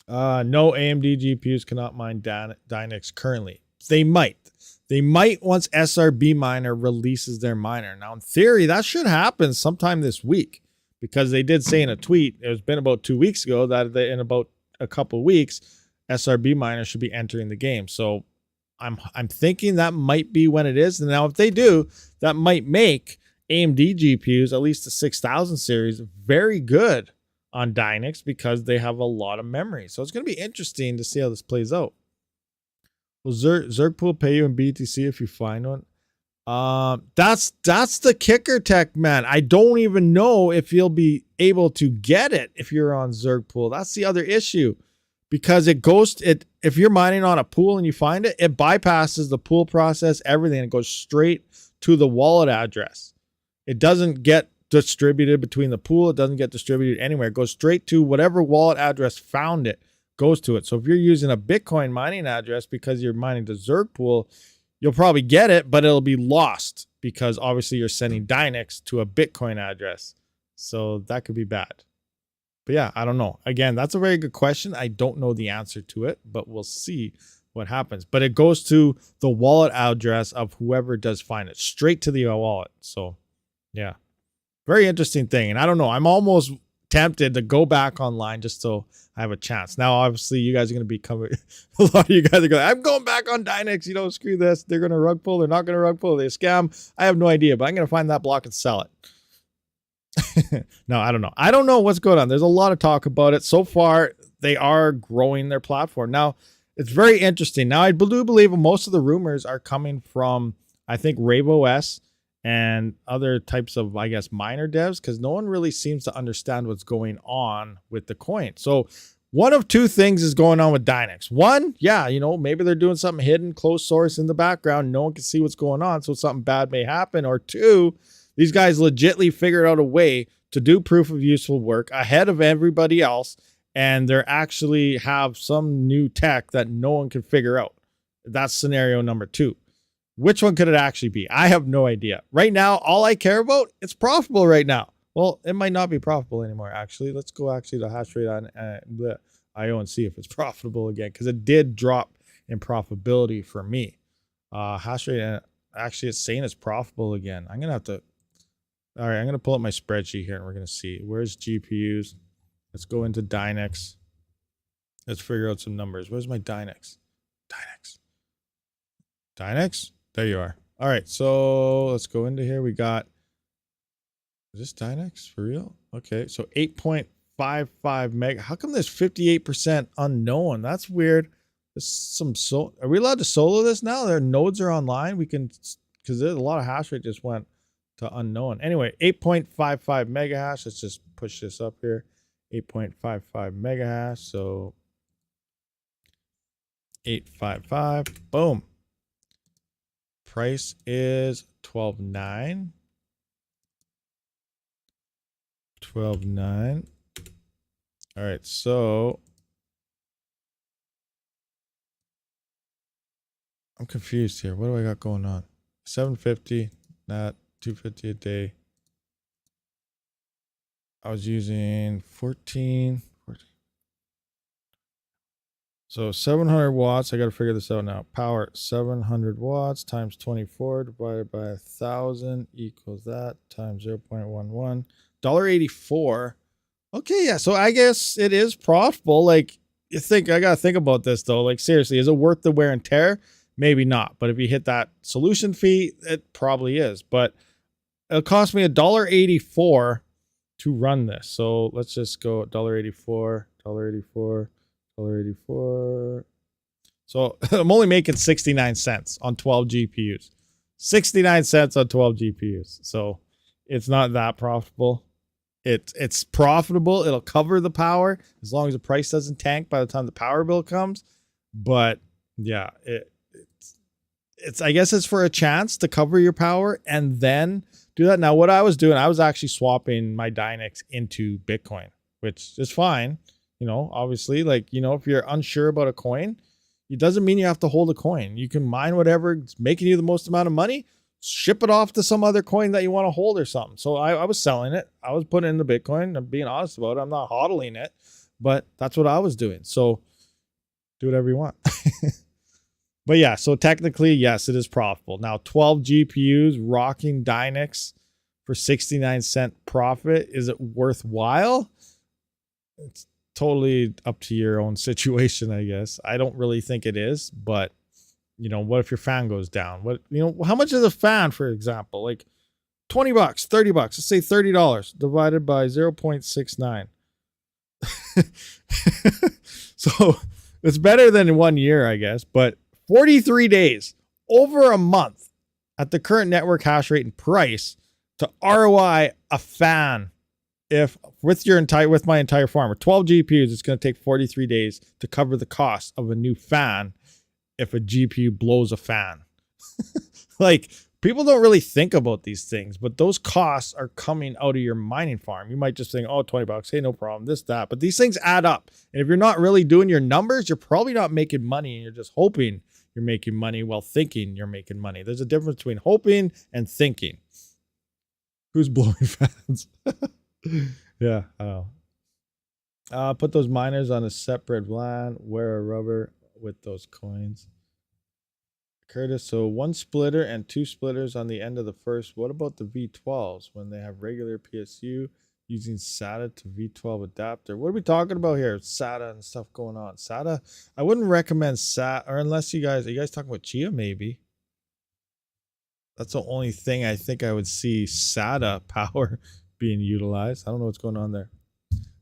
No AMD GPUs cannot mine Dynex currently. They might. They might once RabidMiner releases their miner. Now, in theory, that should happen sometime this week because they did say in a tweet, it's been about 2 weeks ago, that in about a couple of weeks, RabidMiner should be entering the game. So I'm thinking that might be when it is. And now if they do, that might make AMD GPUs, at least the 6000 series, very good on Dynex because they have a lot of memory. So it's going to be interesting to see how this plays out. Will Zergpool pay you in BTC if you find one? That's the kicker, tech man. I don't even know if you'll be able to get it if you're on Zergpool. That's the other issue. because it goes if you're mining on a pool and you find it, it bypasses the pool process, everything. It goes straight to the wallet address. It doesn't get distributed between the pool. It doesn't get distributed anywhere. It goes straight to whatever wallet address found it, goes to it. So if you're using a Bitcoin mining address because you're mining the Zerg pool, you'll probably get it, but it'll be lost because obviously you're sending Dynex to a Bitcoin address. So that could be bad. But yeah, I don't know. Again, that's a very good question. I don't know the answer to it, but we'll see what happens. But it goes to the wallet address of whoever does find it, straight to the wallet. So yeah, very interesting thing. And I don't know, I'm almost tempted to go back online just so I have a chance. Now, obviously, you guys are going to be coming. A lot of you guys are going, I'm going back on Dynex. You know, screw this. They're going to rug pull. They're not going to rug pull. They scam. I have no idea, but I'm going to find that block and sell it. No, I don't know. I don't know what's going on. There's a lot of talk about it. So far, they are growing their platform. Now, it's very interesting. Now, I do believe most of the rumors are coming from, I think, RaveOS and other types of, I guess, miner devs, because no one really seems to understand what's going on with the coin. So one of two things is going on with Dynex. One, yeah, you know, maybe they're doing something hidden, closed source in the background. No one can see what's going on, so something bad may happen. Or two, these guys legitimately figured out a way to do proof of useful work ahead of everybody else, and they're actually have some new tech that no one can figure out. That's scenario number two. Which one could it actually be? I have no idea. Right now, all I care about, it's profitable right now. Well, it might not be profitable anymore, actually. Let's go actually to hash rate on IO and see if it's profitable again, because it did drop in profitability for me. Hash rate, actually, it's saying it's profitable again. I'm going to have to, all right, I'm going to pull up my spreadsheet here, and we're going to see. Where's GPUs? Let's go into Dynex. Let's figure out some numbers. Where's my Dynex? Dynex? There you are. All right, so let's go into here. We got, is this Dynex for real? Okay, so 8.55 mega. How come there's 58% unknown? That's weird. There's some are we allowed to solo this now? Their nodes are online. We can, because there's a lot of hash rate just went to unknown. Anyway, 8.55 mega hash. Let's just push this up here. 8.55 mega hash. So 855. Boom. Price is 12.9. 12.9. All right, so I'm confused here. What do I got going on? 750, not 250 a day. I was using 14. So 700 watts. I got to figure this out now. Power 700 watts times 24 divided by 1,000 equals that times 0.11. $1.84. Okay, yeah. So I guess it is profitable. Like, you think, I got to think about this though. Like, seriously, is it worth the wear and tear? Maybe not. But if you hit that solution fee, it probably is. But it'll cost me $1.84 to run this. So let's just go $1.84, $1.84. $1.84. So I'm only making 69 cents on 12 GPUs. 69 cents on 12 GPUs. So it's not that profitable. It's profitable. It'll cover the power as long as the price doesn't tank by the time the power bill comes. But yeah, it's I guess it's for a chance to cover your power and then do that. Now, what I was doing, I was actually swapping my Dynex into Bitcoin, which is fine. You know, obviously, like, you know, if you're unsure about a coin, it doesn't mean you have to hold a coin. You can mine whatever's making you the most amount of money, ship it off to some other coin that you want to hold or something. So I was selling it. I was putting in the Bitcoin. I'm being honest about it. I'm not hodling it, but that's what I was doing. So do whatever you want. But yeah, so technically, yes, it is profitable. Now, 12 GPUs rocking Dynex for 69-cent profit. Is it worthwhile? It's totally up to your own situation, I guess. I don't really think it is, but you know, what if your fan goes down? What, you know, how much is a fan, for example? Like $20, $30, let's say $30 divided by 0.69. So it's better than 1 year, I guess, but 43 days, over a month at the current network hash rate and price to ROI a fan if with my entire farm, with 12 GPUs, it's going to take 43 days to cover the cost of a new fan if a GPU blows a fan. Like, people don't really think about these things, but those costs are coming out of your mining farm. You might just think, oh, $20. Hey, no problem. This, that. But these things add up. And if you're not really doing your numbers, you're probably not making money, and you're just hoping you're making money while thinking you're making money. There's a difference between hoping and thinking. Who's blowing fans? Yeah, I know. Put those miners on a separate LAN. Wear a rubber with those coins. Curtis, so 1 splitter and 2 splitters on the end of the first. What about the V12s when they have regular PSU using SATA to V12 adapter? What are we talking about here? SATA and stuff going on. SATA, I wouldn't recommend SATA, or unless are you guys talking about Chia maybe? That's the only thing I think I would see SATA power being utilized. I don't know what's going on there,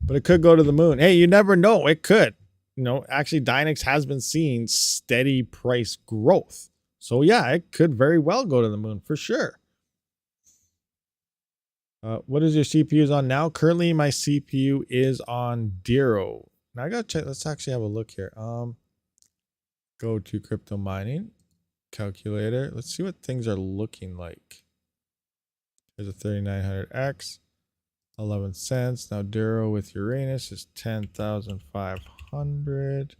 but it could go to the moon. Hey, you never know. It could. You know, actually, Dynex has been seeing steady price growth. So yeah, it could very well go to the moon for sure. What is your CPUs on now? Currently, my CPU is on Dero. Now I gotta check. Let's actually have a look here. Go to crypto mining calculator. Let's see what things are looking like. There's a 3900X, 11 cents. Now Dero with Uranus is 10,500.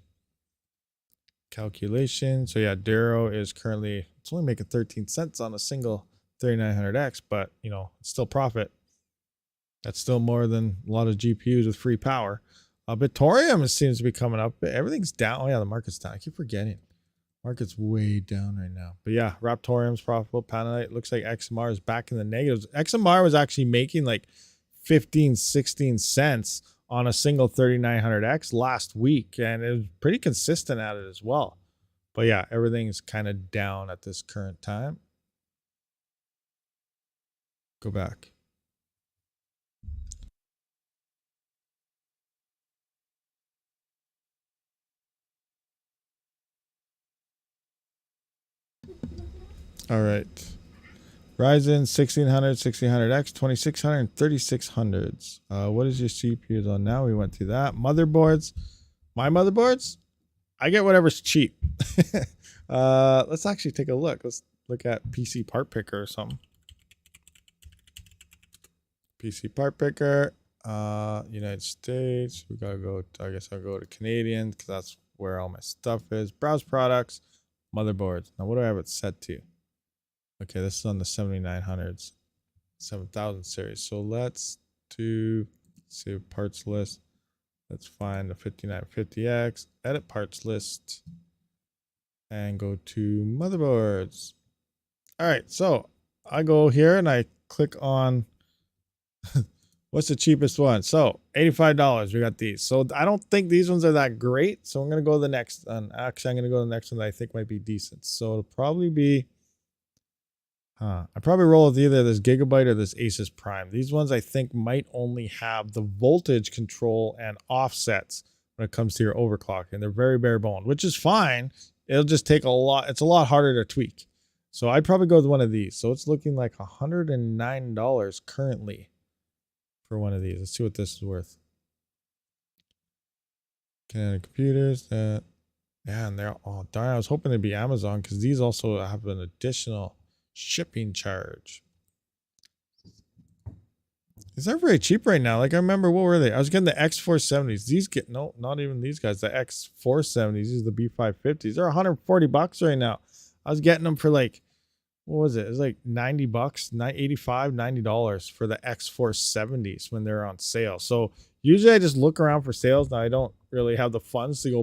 Calculation. So yeah, Dero is currently, it's only making 13 cents on a single 3900X, but you know, it's still profit. That's still more than a lot of GPUs with free power. Bitorium seems to be coming up. Everything's down. Oh yeah, the market's down. I keep forgetting. Market's way down right now. But yeah, Raptorium's profitable. Panelite looks like XMR is back in the negatives. XMR was actually making like 15, 16 cents on a single 3900X last week, and it was pretty consistent at it as well. But yeah, everything's kind of down at this current time. Go back. All right. Ryzen 1600, 1600X, 2600, and 3600s. What is your CPUs on now? We went through that. Motherboards. My motherboards? I get whatever's cheap. Let's actually take a look. Let's look at PC Part Picker or something. PC Part Picker. United States. We gotta go. I guess I'll go to Canadian because that's where all my stuff is. Browse products. Motherboards. Now, what do I have it set to? Okay, this is on the 7900s, 7000 series. So let's do, save parts list. Let's find the 5950X, edit parts list, and go to motherboards. All right, so I go here and I click on what's the cheapest one. So $85, we got these. So I don't think these ones are that great. So I'm going to go to the next one. Actually, I'm going to go to the next one that I think might be decent. So it'll probably be, I probably roll with either this Gigabyte or this Asus Prime. These ones I think might only have the voltage control and offsets when it comes to your overclocking. They're very bare bone, which is fine. It'll just take a lot. It's a lot harder to tweak. So I'd probably go with one of these. So it's looking like $109 currently for one of these. Let's see what this is worth. Canadian computers. Yeah, and they're all darn. I was hoping it'd be Amazon because these also have an additional shipping charge. These are very cheap right now. Like I remember, what were they? I was getting the X470s. These get, no, not even these guys. The X470s. These are the B550s. They're $140 right now. I was getting them for like, what was it? It was like $90, $85, $90 for the X470s when they're on sale. So usually I just look around for sales. Now I don't really have the funds to go,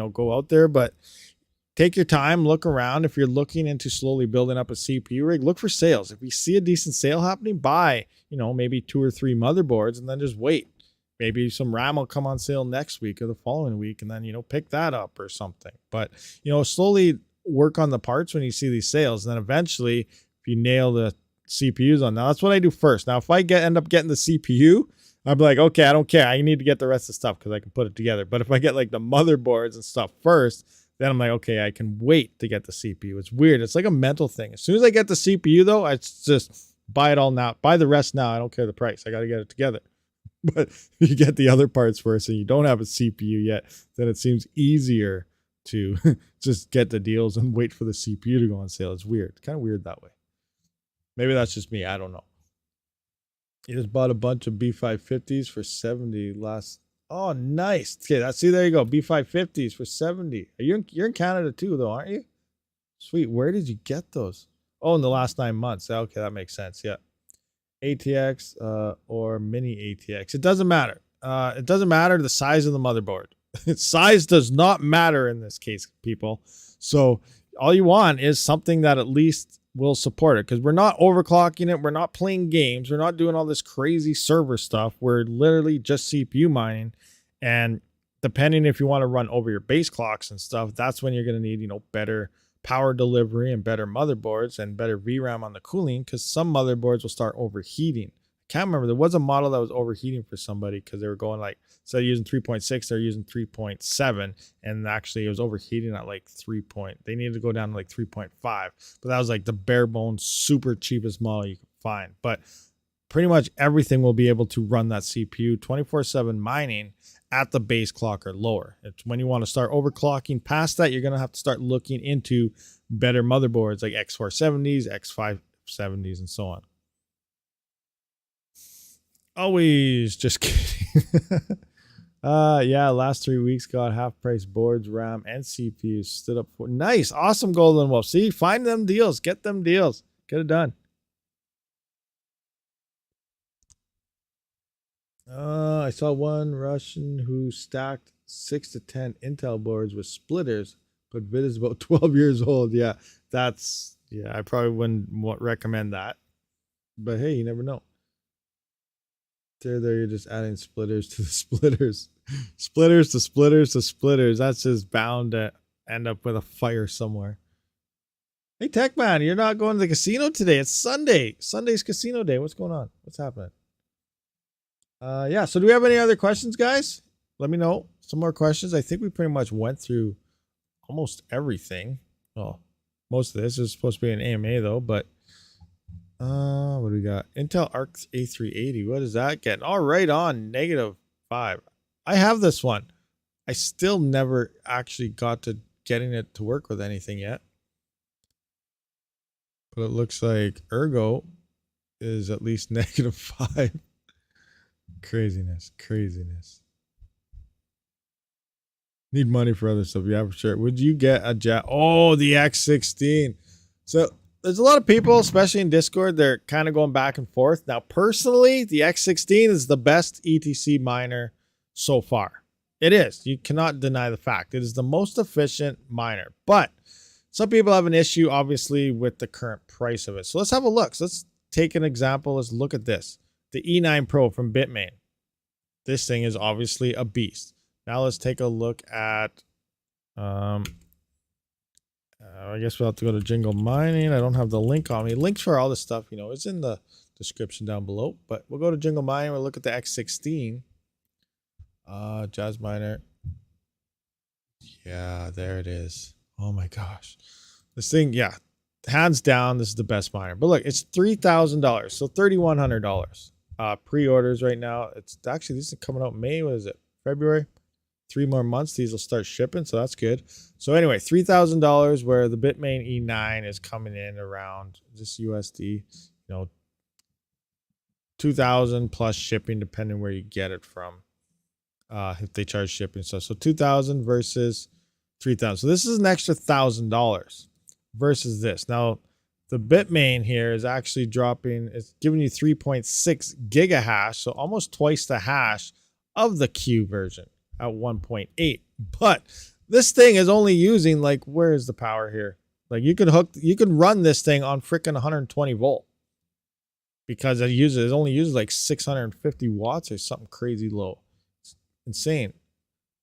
go out there, but take your time, look around. If you're looking into slowly building up a CPU rig, look for sales. If you see a decent sale happening, buy, maybe 2 or 3 motherboards and then just wait. Maybe some RAM will come on sale next week or the following week and then, pick that up or something. But, slowly work on the parts when you see these sales. And then eventually, if you nail the CPUs on, now that's what I do first. Now, if I end up getting the CPU, I'm like, okay, I don't care. I need to get the rest of the stuff because I can put it together. But if I get like the motherboards and stuff first, then I'm like, okay, I can wait to get the CPU. It's weird. It's like a mental thing. As soon as I get the CPU, though, it's just buy it all now. Buy the rest now. I don't care the price. I got to get it together. But if you get the other parts first and you don't have a CPU yet, then it seems easier to just get the deals and wait for the CPU to go on sale. It's weird. It's kind of weird that way. Maybe that's just me. I don't know. You just bought a bunch of B550s for 70 last. Oh, nice. Okay, see, there you go. B550s for 70. You're in Canada too, though, aren't you? Sweet. Where did you get those? Oh, in the last 9 months. Okay, that makes sense. Yeah. ATX or mini ATX. It doesn't matter. It doesn't matter the size of the motherboard. Size does not matter in this case, people. So all you want is something that at least will support it, because we're not overclocking it. We're not playing games. We're not doing all this crazy server stuff. We're literally just CPU mining. And depending if you want to run over your base clocks and stuff, that's when you're going to need, you know, better power delivery and better motherboards and better VRAM on the cooling, because some motherboards will start overheating. I can't remember. There was a model that was overheating for somebody because they were going like, instead of using 3.6, they're using 3.7. And actually it was overheating at like 3 point. They needed to go down to like 3.5. But that was like the bare bones, super cheapest model you could find. But pretty much everything will be able to run that CPU 24/7 mining at the base clock or lower. It's when you want to start overclocking past that, you're going to have to start looking into better motherboards like X470s, X570s, and so on. Always just kidding. Yeah, last 3 weeks got half price boards, RAM, and CPUs stood up for. Nice. Awesome, Golden Wolf. See, find them deals. Get them deals. Get it done. I saw one Russian who stacked 6 to 10 Intel boards with splitters, but vid is about 12 years old. Yeah, I probably wouldn't recommend that. But hey, you never know. There, you're just adding splitters to the splitters. Splitters to splitters to splitters. That's just bound to end up with a fire somewhere. Hey, Techman, you're not going to the casino today. It's Sunday. Sunday's casino day. What's going on? What's happening? Yeah, so do we have any other questions, guys? Let me know. Some more questions. I think we pretty much went through almost everything. Well, most of this is supposed to be an AMA though, but what do we got? Intel Arc A380. What is that getting? All right, on -5. I have this one. I still never actually got to getting it to work with anything yet. But it looks like Ergo is at least -5. Craziness. Need money for other stuff. Yeah, for sure. Would you get a jet? Oh, the X16. So there's a lot of people, especially in Discord, they're kind of going back and forth. Now, personally, the X16 is the best ETC miner so far. It is. You cannot deny the fact. It is the most efficient miner. But some people have an issue, obviously, with the current price of it. So let's have a look. So let's take an example. Let's look at this. The E9 Pro from Bitmain. This thing is obviously a beast. Now let's take a look at, I guess we'll have to go to Jingle Mining. I don't have the link on me. Links for all this stuff, you know, it's in the description down below. But we'll go to Jingle Mining. We'll look at the X16. Jazz Miner. Yeah, there it is. Oh my gosh. This thing, yeah, hands down, this is the best miner. But look, it's $3,000, so $3,100. Pre-orders right now. It's actually, this is coming out May. What is it? February? 3 more months. These will start shipping, so that's good. So anyway, $3,000, where the Bitmain E9 is coming in around just USD, you know, 2,000 plus shipping, depending where you get it from. If they charge shipping stuff. So 2,000 versus 3,000. So this is an extra $1,000 versus this. Now, the Bitmain here is actually dropping, it's giving you 3.6 gigahash, so almost twice the hash of the Q version at 1.8. But this thing is only using, like, where is the power here? Like, you could run this thing on freaking 120 volt because it only uses like 650 watts or something crazy low. It's insane.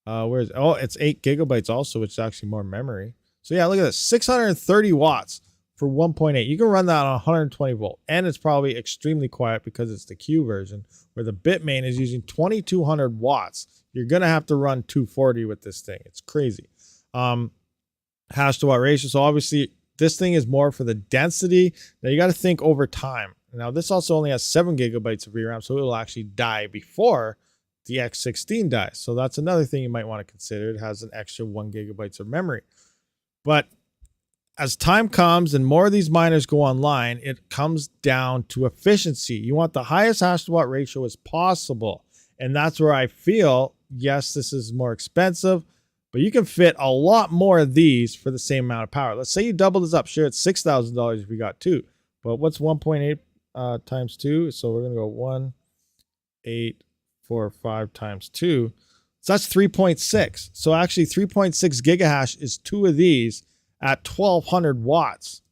It's 8 gigabytes also, which is actually more memory. So yeah, look at this, 630 watts for 1.8. You can run that on 120 volt, and it's probably extremely quiet because it's the Q version, where the Bitmain is using 2200 watts. You're gonna have to run 240 with this thing. It's crazy. Hash to watt ratio. So obviously this thing is more for the density. Now you got to think over time. Now this also only has 7 gigabytes of VRAM, so it will actually die before the X16 dies. So that's another thing you might want to consider. It has an extra 1 gigabytes of memory. But as time comes and more of these miners go online, it comes down to efficiency. You want the highest hash to watt ratio as possible. And that's where I feel, yes, this is more expensive, but you can fit a lot more of these for the same amount of power. Let's say you double this up. Sure, it's $6,000 if you got 2. But what's 1.8 times 2? So we're going to go 1,845 times 2. So that's 3.6. So actually 3.6 gigahash is 2 of these at 1,200 watts.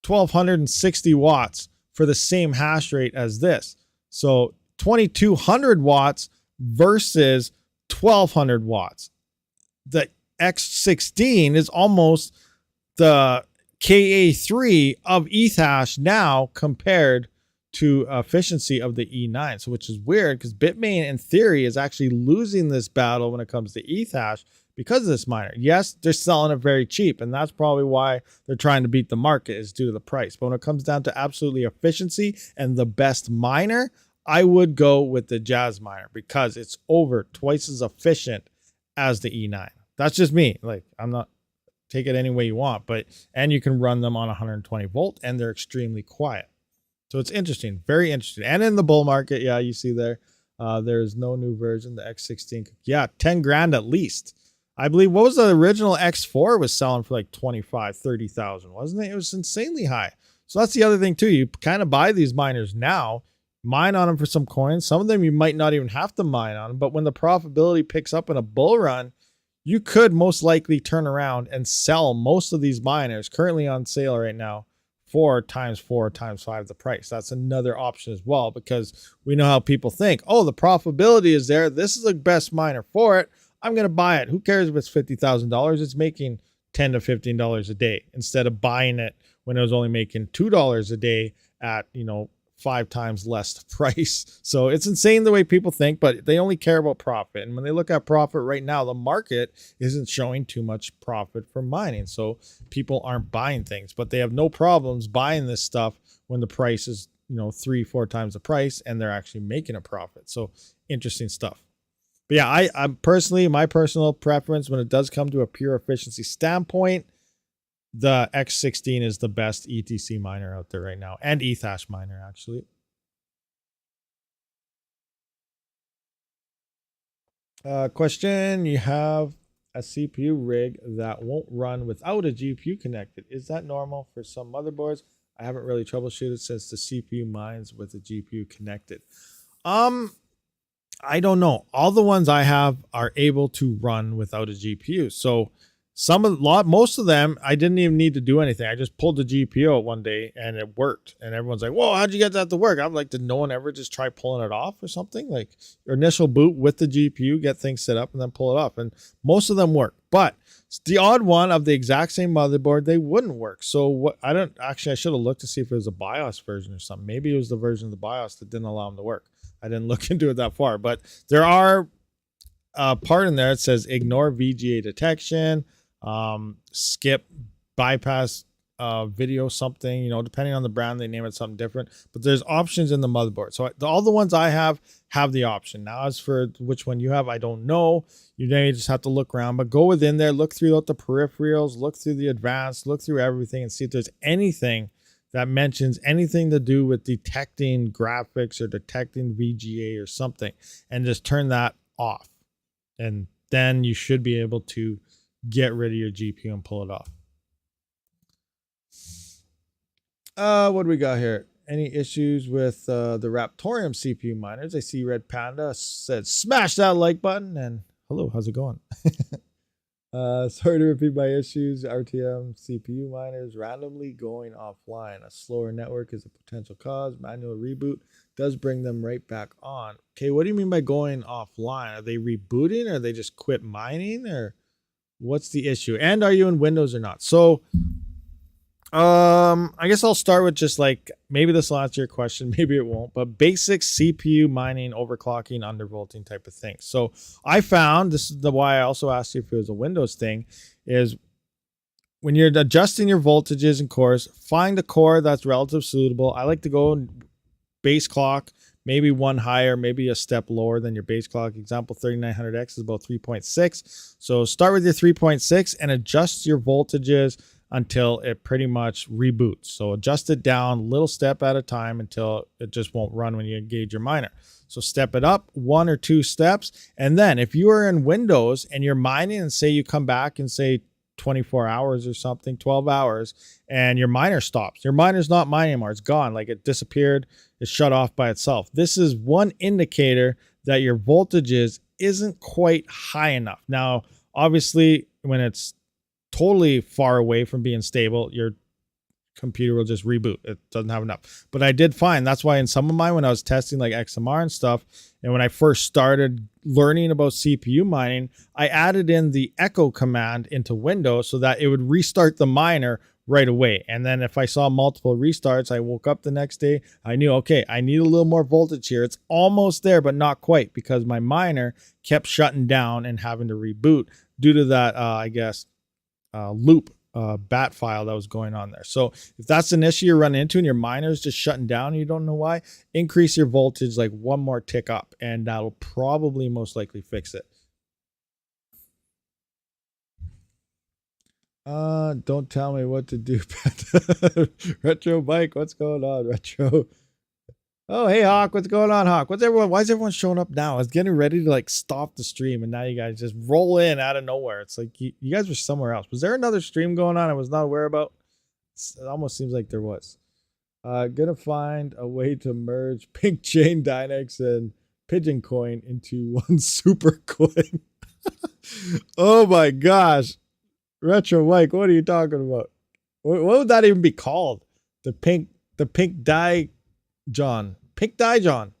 1,260 watts for the same hash rate as this. So 2,200 watts versus 1,200 watts. The X16 is almost the KA3 of Ethash now compared to efficiency of the E9. So which is weird because Bitmain in theory is actually losing this battle when it comes to Ethash because of this miner. Yes, they're selling it very cheap, and that's probably why they're trying to beat the market, is due to the price. But when it comes down to absolutely efficiency and the best miner, I would go with the Jazz miner because it's over twice as efficient as the E9. That's just me. Like, I'm not, take it any way you want, but, and you can run them on 120 volt and they're extremely quiet. So it's interesting, very interesting. And in the bull market, yeah, you see there, there's no new version, the X16. Yeah, 10 grand at least. I believe, what was the original X4 was selling for like 25, 30,000, wasn't it? It was insanely high. So that's the other thing too. You kind of buy these miners now, mine on them for some coins. Some of them you might not even have to mine on, but when the profitability picks up in a bull run, you could most likely turn around and sell most of these miners currently on sale right now 4 times 4 times 5 the price. That's another option as well, because we know how people think, oh, the profitability is there. This is the best miner for it. I'm going to buy it. Who cares if it's $50,000? It's making $10 to $15 a day instead of buying it when it was only making $2 a day at, 5 times less price. So it's insane the way people think, but they only care about profit. And when they look at profit right now, the market isn't showing too much profit for mining. So people aren't buying things, but they have no problems buying this stuff when the price is, 3-4 times the price and they're actually making a profit. So interesting stuff. But yeah, I'm personally, my personal preference when it does come to a pure efficiency standpoint, the X16 is the best ETC miner out there right now, and Ethash miner actually. Question, you have a CPU rig that won't run without a GPU connected. Is that normal for some motherboards? I haven't really troubleshooted since the CPU mines with the GPU connected. I don't know. All the ones I have are able to run without a GPU. So most of them, I didn't even need to do anything. I just pulled the GPU out one day and it worked. And everyone's like, whoa, how'd you get that to work? I'm like, did no one ever just try pulling it off or something? Like your initial boot with the GPU, get things set up and then pull it off. And most of them work. But the odd one of the exact same motherboard, they wouldn't work. So I should have looked to see if it was a BIOS version or something. Maybe it was the version of the BIOS that didn't allow them to work. I didn't look into it that far, but there are part in there. It says ignore VGA detection, skip bypass video something, depending on the brand, they name it something different, but there's options in the motherboard. So all the ones I have the option. Now, as for which one you have, I don't know. You may just have to look around, but go within there, look through the peripherals, look through the advanced, look through everything and see if there's anything that mentions anything to do with detecting graphics or detecting VGA or something, and just turn that off. And then you should be able to get rid of your GPU and pull it off. What do we got here? Any issues with the Raptorium CPU miners? I see Red Panda said, smash that like button. And hello, how's it going? Sorry to repeat my issues. RTM CPU miners randomly going offline. A slower network is a potential cause. Manual reboot does bring them right back on. Okay, what do you mean by going offline? Are they rebooting, or they just quit mining, or what's the issue? And are you in Windows or not? So I guess I'll start with just like, maybe this will answer your question, maybe it won't, but basic CPU mining, overclocking, undervolting type of thing. So I found, this is why I also asked you if it was a Windows thing, is when you're adjusting your voltages and cores, find a core that's relatively suitable. I like to go base clock, maybe one higher, maybe a step lower than your base clock. Example 3900X is about 3.6. So start with your 3.6 and adjust your voltages until it pretty much reboots. So adjust it down little step at a time until it just won't run when you engage your miner. So step it up 1 or 2 steps. And then if you are in Windows and you're mining and say you come back and say 24 hours or something, 12 hours, and your miner stops. Your miner's not mining anymore. It's gone. Like it disappeared. It's shut off by itself. This is one indicator that your voltages isn't quite high enough. Now, obviously, when it's totally far away from being stable, your computer will just reboot. It doesn't have enough. But I did find that's why in some of mine, when I was testing like XMR and stuff, and when I first started learning about CPU mining, I added in the echo command into Windows so that it would restart the miner right away. And then if I saw multiple restarts, I woke up the next day, I knew, okay, I need a little more voltage here. It's almost there, but not quite, because my miner kept shutting down and having to reboot due to that, I guess, loop bat file that was going on there. So if that's an issue you're running into and your miner is just shutting down and you don't know why, increase your voltage like one more tick up, and that'll probably most likely fix it. Don't tell me what to do. Retro Bike, what's going on, Retro? Oh, hey, Hawk, what's going on, Hawk? Why is everyone showing up now? I was getting ready to like stop the stream, and now you guys just roll in out of nowhere. It's like you guys were somewhere else. Was there another stream going on I was not aware about? It almost seems like there was. Gonna find a way to merge Pink Chain Dynex and Pigeon Coin into one super coin. Oh my gosh. Retro Mike, what are you talking about? What would that even be called? The pink dye John. Pink dye John.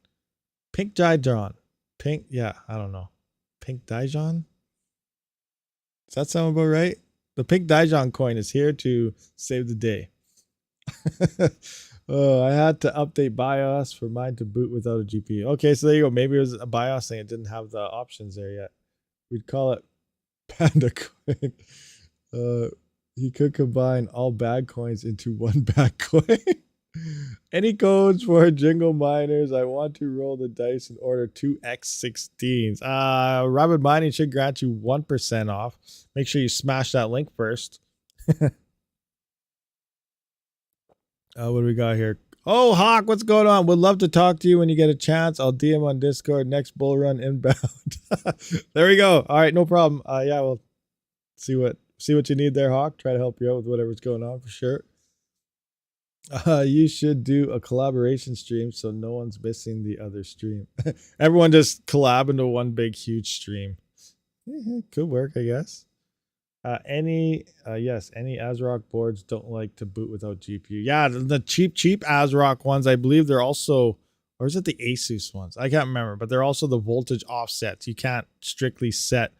Pink dye John. Pink, yeah, I don't know. Pink dye John? Does that sound about right? The pink dye John coin is here to save the day. Oh, I had to update BIOS for mine to boot without a GPU. Okay, so there you go. Maybe it was a BIOS thing. It didn't have the options there yet. We'd call it Panda Coin. He could combine all bad coins into one bad coin. Any codes for jingle miners? I want to roll the dice and order 2 X16s. RabidMining should grant you 1% off. Make sure you smash that link first. What do we got here? Oh, Hawk, what's going on? Would love to talk to you when you get a chance. I'll DM on Discord. Next bull run inbound. There we go. All right, no problem. Yeah, we'll see what you need there, Hawk. Try to help you out with whatever's going on for sure. You should do a collaboration stream so no one's missing the other stream. Everyone just collab into one big huge stream. Could work, I guess. Any ASRock boards don't like to boot without GPU. Yeah, the cheap ASRock ones, I believe they're also, or is it the ASUS ones? I can't remember, but they're also the voltage offsets. You can't strictly set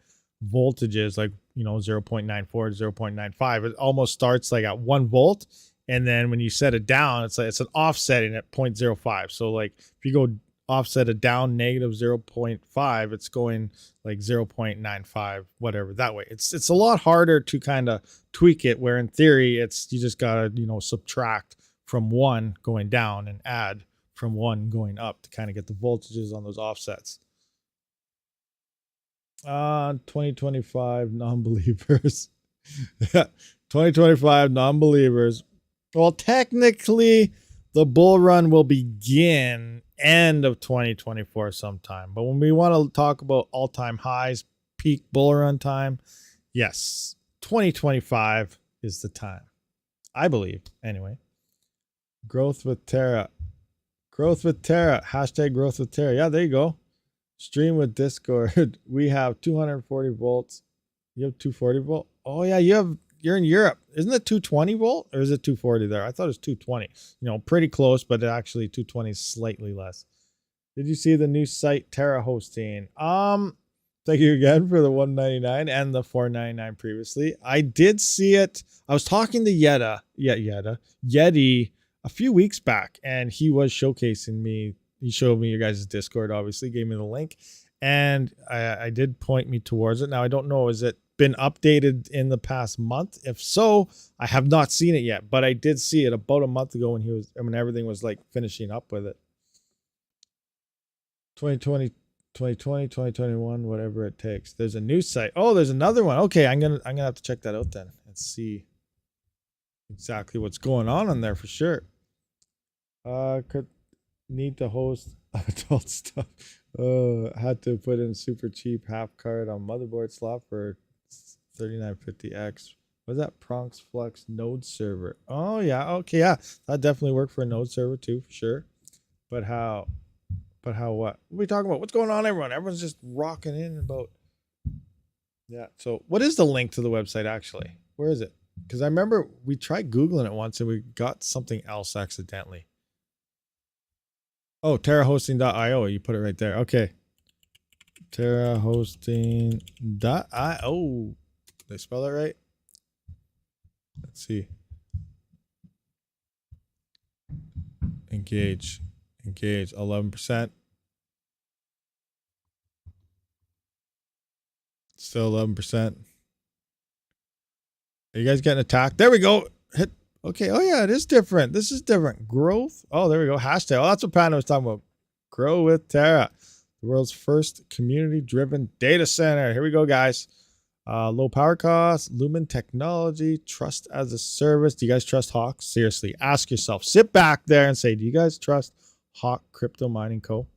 voltages like, 0.94 to 0.95. It almost starts like at 1 volt. And then when you set it down, it's an offsetting at 0.05. So like if you go offset it down negative 0.5, it's going like 0.95, whatever, that way. It's a lot harder to kind of tweak it, where in theory you just gotta, subtract from 1 going down and add from 1 going up to kind of get the voltages on those offsets. 2025 non-believers. 2025 non-believers. Well, technically, the bull run will begin end of 2024 sometime. But when we want to talk about all-time highs, peak bull run time, yes, 2025 is the time. I believe, anyway. Growth with Terra. Growth with Terra. Hashtag growth with Terra. Yeah, there you go. Stream with Discord. We have 240 volts. You have 240 volt? Oh, yeah, you're in Europe. Isn't it 220 volt or is it 240 there? I thought it was 220. Pretty close, but actually 220 is slightly less. Did you see the new site Terra hosting? Thank you again for the 199 and the 499 previously. I did see it. I was talking to Yeti a few weeks back, and he was showcasing me. He showed me your guys' Discord, obviously, gave me the link, and I did point me towards it. Now, I don't know, is it been updated in the past month? If so, I have not seen it yet, but I did see it about a month ago when everything was like finishing up with it. 2020, 2021, whatever it takes. There's a new site. Oh, there's another one. Okay, I'm gonna have to check that out then and see exactly what's going on there for sure. Could need to host adult stuff. Had to put in super cheap half card on motherboard slot for 3950X. Was that Pronx Flux node server? Oh yeah, okay, yeah. That definitely worked for a node server too, for sure. But how what? What are we talking about? What's going on, everyone? Everyone's just rocking in about. Yeah, so what is the link to the website actually? Where is it? Because I remember we tried Googling it once and we got something else accidentally. Oh, terrahosting.io. You put it right there. Okay. Terrahosting.io. Did I spell that right? Let's see. Engage. 11%. Still 11%. Are you guys getting attacked? There we go. Hit. Okay. Oh yeah, it is different. This is different. Growth. Oh, there we go. Hashtag. Oh, that's what Panda was talking about. Grow with Terra, the world's first community-driven data center. Here we go, guys. Low power costs, Lumen technology, trust as a service. Do you guys trust Hawk? Seriously, ask yourself. Sit back there and say, do you guys trust Hawk Crypto Mining Co?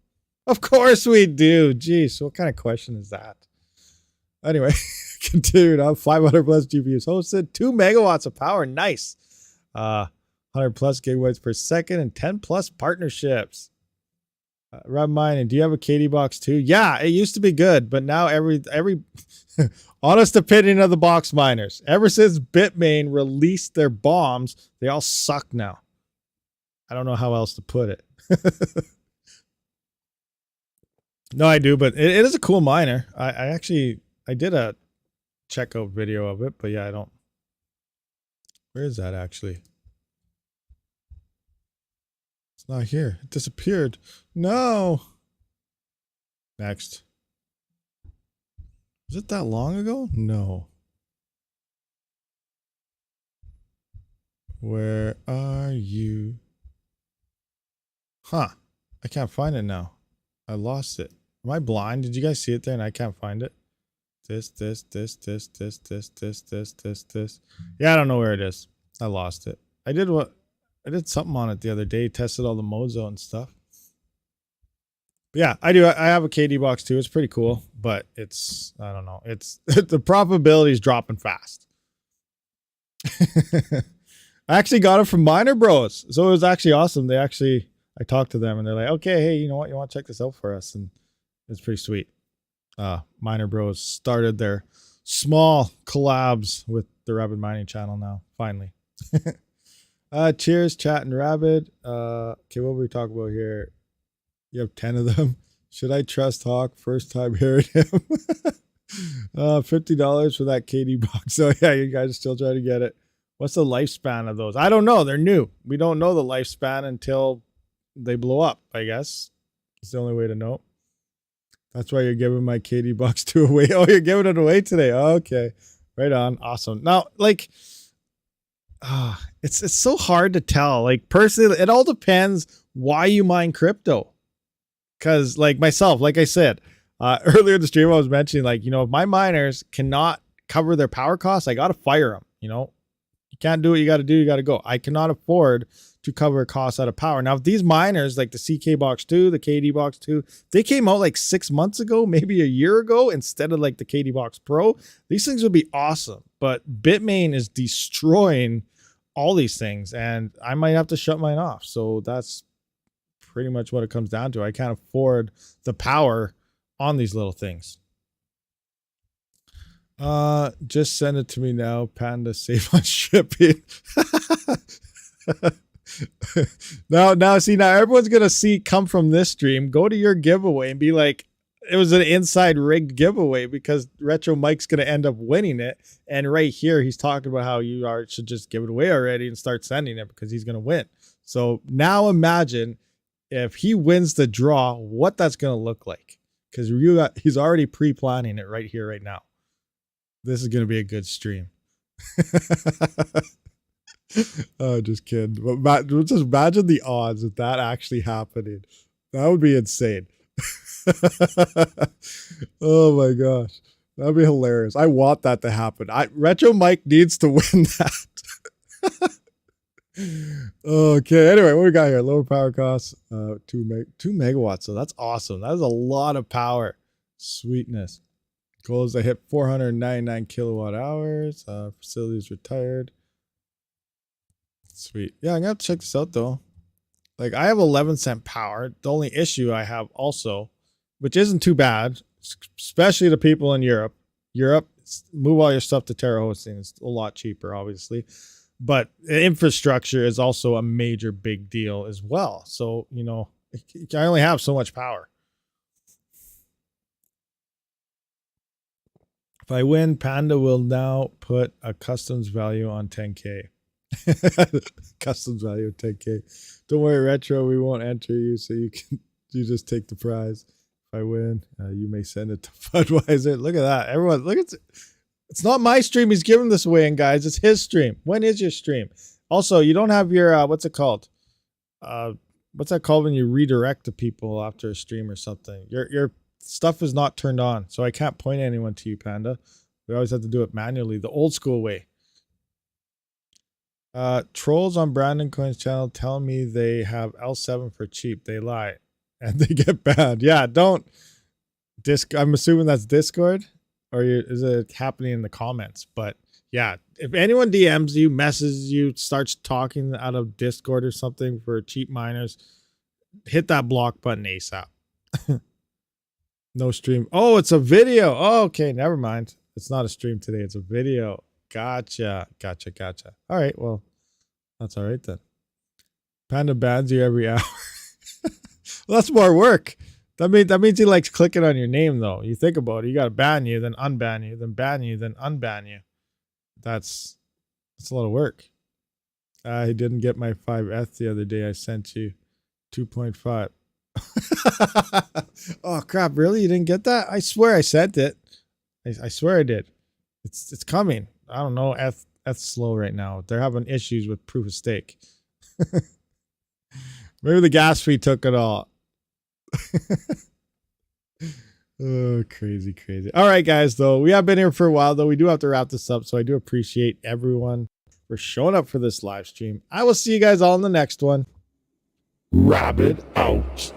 Of course we do. Geez, what kind of question is that? Anyway, continued on 500 plus GPUs hosted, 2 megawatts of power. Nice. 100 plus gigabytes per second and 10 plus partnerships. RabidMining, do you have a KD box too? Yeah, it used to be good, but now every honest opinion of the box miners, ever since Bitmain released their bombs, they all suck now. I don't know how else to put it. No, I do, but it is a cool miner. I did a checkout video of it, but yeah, I don't. Where is that actually? It's not here. It disappeared. No. Next. Was it that long ago? No. Where are you? Huh. I can't find it now. I lost it. Am I blind? Did you guys see it there and I can't find it? This. Yeah, I don't know where it is. I lost it. I did something on it the other day, tested all the modes out and stuff. But yeah, I do. I have a KD box too. It's pretty cool, but it's, I don't know. It's the probability is dropping fast. I actually got it from Miner Bros. So it was actually awesome. I talked to them and they're like, okay, hey, you know what? You want to check this out for us? And it's pretty sweet. Miner Bros started their small collabs with the RabidMining channel now, finally. Cheers, chat and Rabid. Okay, what were we talking about here? You have 10 of them. Should I trust Hawk? First time hearing him. $50 for that KD box. So yeah, you guys are still trying to get it. What's the lifespan of those? I don't know. They're new. We don't know the lifespan until they blow up, I guess. It's the only way to know. That's why you're giving my KD box 2 away. Oh, you're giving it away today. Okay. Right on. Awesome. Now, like, it's so hard to tell. Like, personally, it all depends why you mine crypto. Because, like myself, like I said, earlier in the stream, I was mentioning, like, you know, if my miners cannot cover their power costs, I got to fire them. You know, you can't do what you got to do. You got to go. I cannot afford to cover costs out of power. Now, if these miners, like the CK box 2, the KD box 2, they came out like 6 months ago, maybe a year ago, instead of like the KD box Pro, these things would be awesome. But Bitmain is destroying all these things and I might have to shut mine off. So that's pretty much what it comes down to. I can't afford the power on these little things. Just send it to me now. Panda, save on shipping. now see, now everyone's gonna come from this stream, go to your giveaway and be like, it was an inside rigged giveaway because Retro Mike's gonna end up winning it. And right here, he's talking about how you should just give it away already and start sending it because he's gonna win. So now imagine if he wins the draw, what that's gonna look like. Because he's already pre-planning it right here, right now. This is gonna be a good stream. Oh, just kidding. But just imagine the odds of that actually happening. That would be insane. Oh my gosh. That'd be hilarious. I want that to happen. Retro Mike needs to win that. Okay, anyway, what we got here? Lower power costs, 2 megawatts. So that's awesome. That is a lot of power. Sweetness. Goal is to hit 499 kilowatt hours. Facilities retired. Sweet. Yeah, I'm gonna have to check this out though. Like, I have 11-cent power. The only issue I have also, which isn't too bad, especially the people in Europe. Europe, move all your stuff to Terra hosting. It's a lot cheaper, obviously. But infrastructure is also a major big deal as well. So, you know, I only have so much power. If I win, Panda will now put a customs value on 10K. Customs value of 10K. Don't worry, Retro, we won't enter you, so you just take the prize. If I win, you may send it to Budweiser. Look at that. Everyone, look at it. It's not my stream. He's giving this away, and guys, it's his stream. When is your stream? Also, you don't have your what's it called? What's that called when you redirect to people after a stream or something? Your stuff is not turned on, so I can't point anyone to you, Panda. We always have to do it manually, the old school way. Trolls on Brandon Coin's channel tell me they have L7 for cheap. They lie, and they get banned. Yeah, don't. I'm assuming that's Discord. Or is it happening in the comments? But yeah, if anyone DMs you, messages you, starts talking out of Discord or something for cheap miners, hit that block button ASAP. No stream. Oh, it's a video. Oh, okay, never mind. It's not a stream today. It's a video. Gotcha. All right, well, that's all right then. Panda bans you every hour. Well, that's more work. That means he likes clicking on your name, though. You think about it. You got to ban you, then unban you, then ban you, then unban you. That's a lot of work. He didn't get my 5F the other day. I sent you 2.5. Oh, crap. Really? You didn't get that? I swear I sent it. I swear I did. It's coming. I don't know. F's slow right now. They're having issues with proof of stake. Maybe the gas fee took it all. Oh, crazy. All right, guys, though, we have been here for a while, though. We do have to wrap this up, so I do appreciate everyone for showing up for this live stream. I will see you guys all in the next one. Rabid out.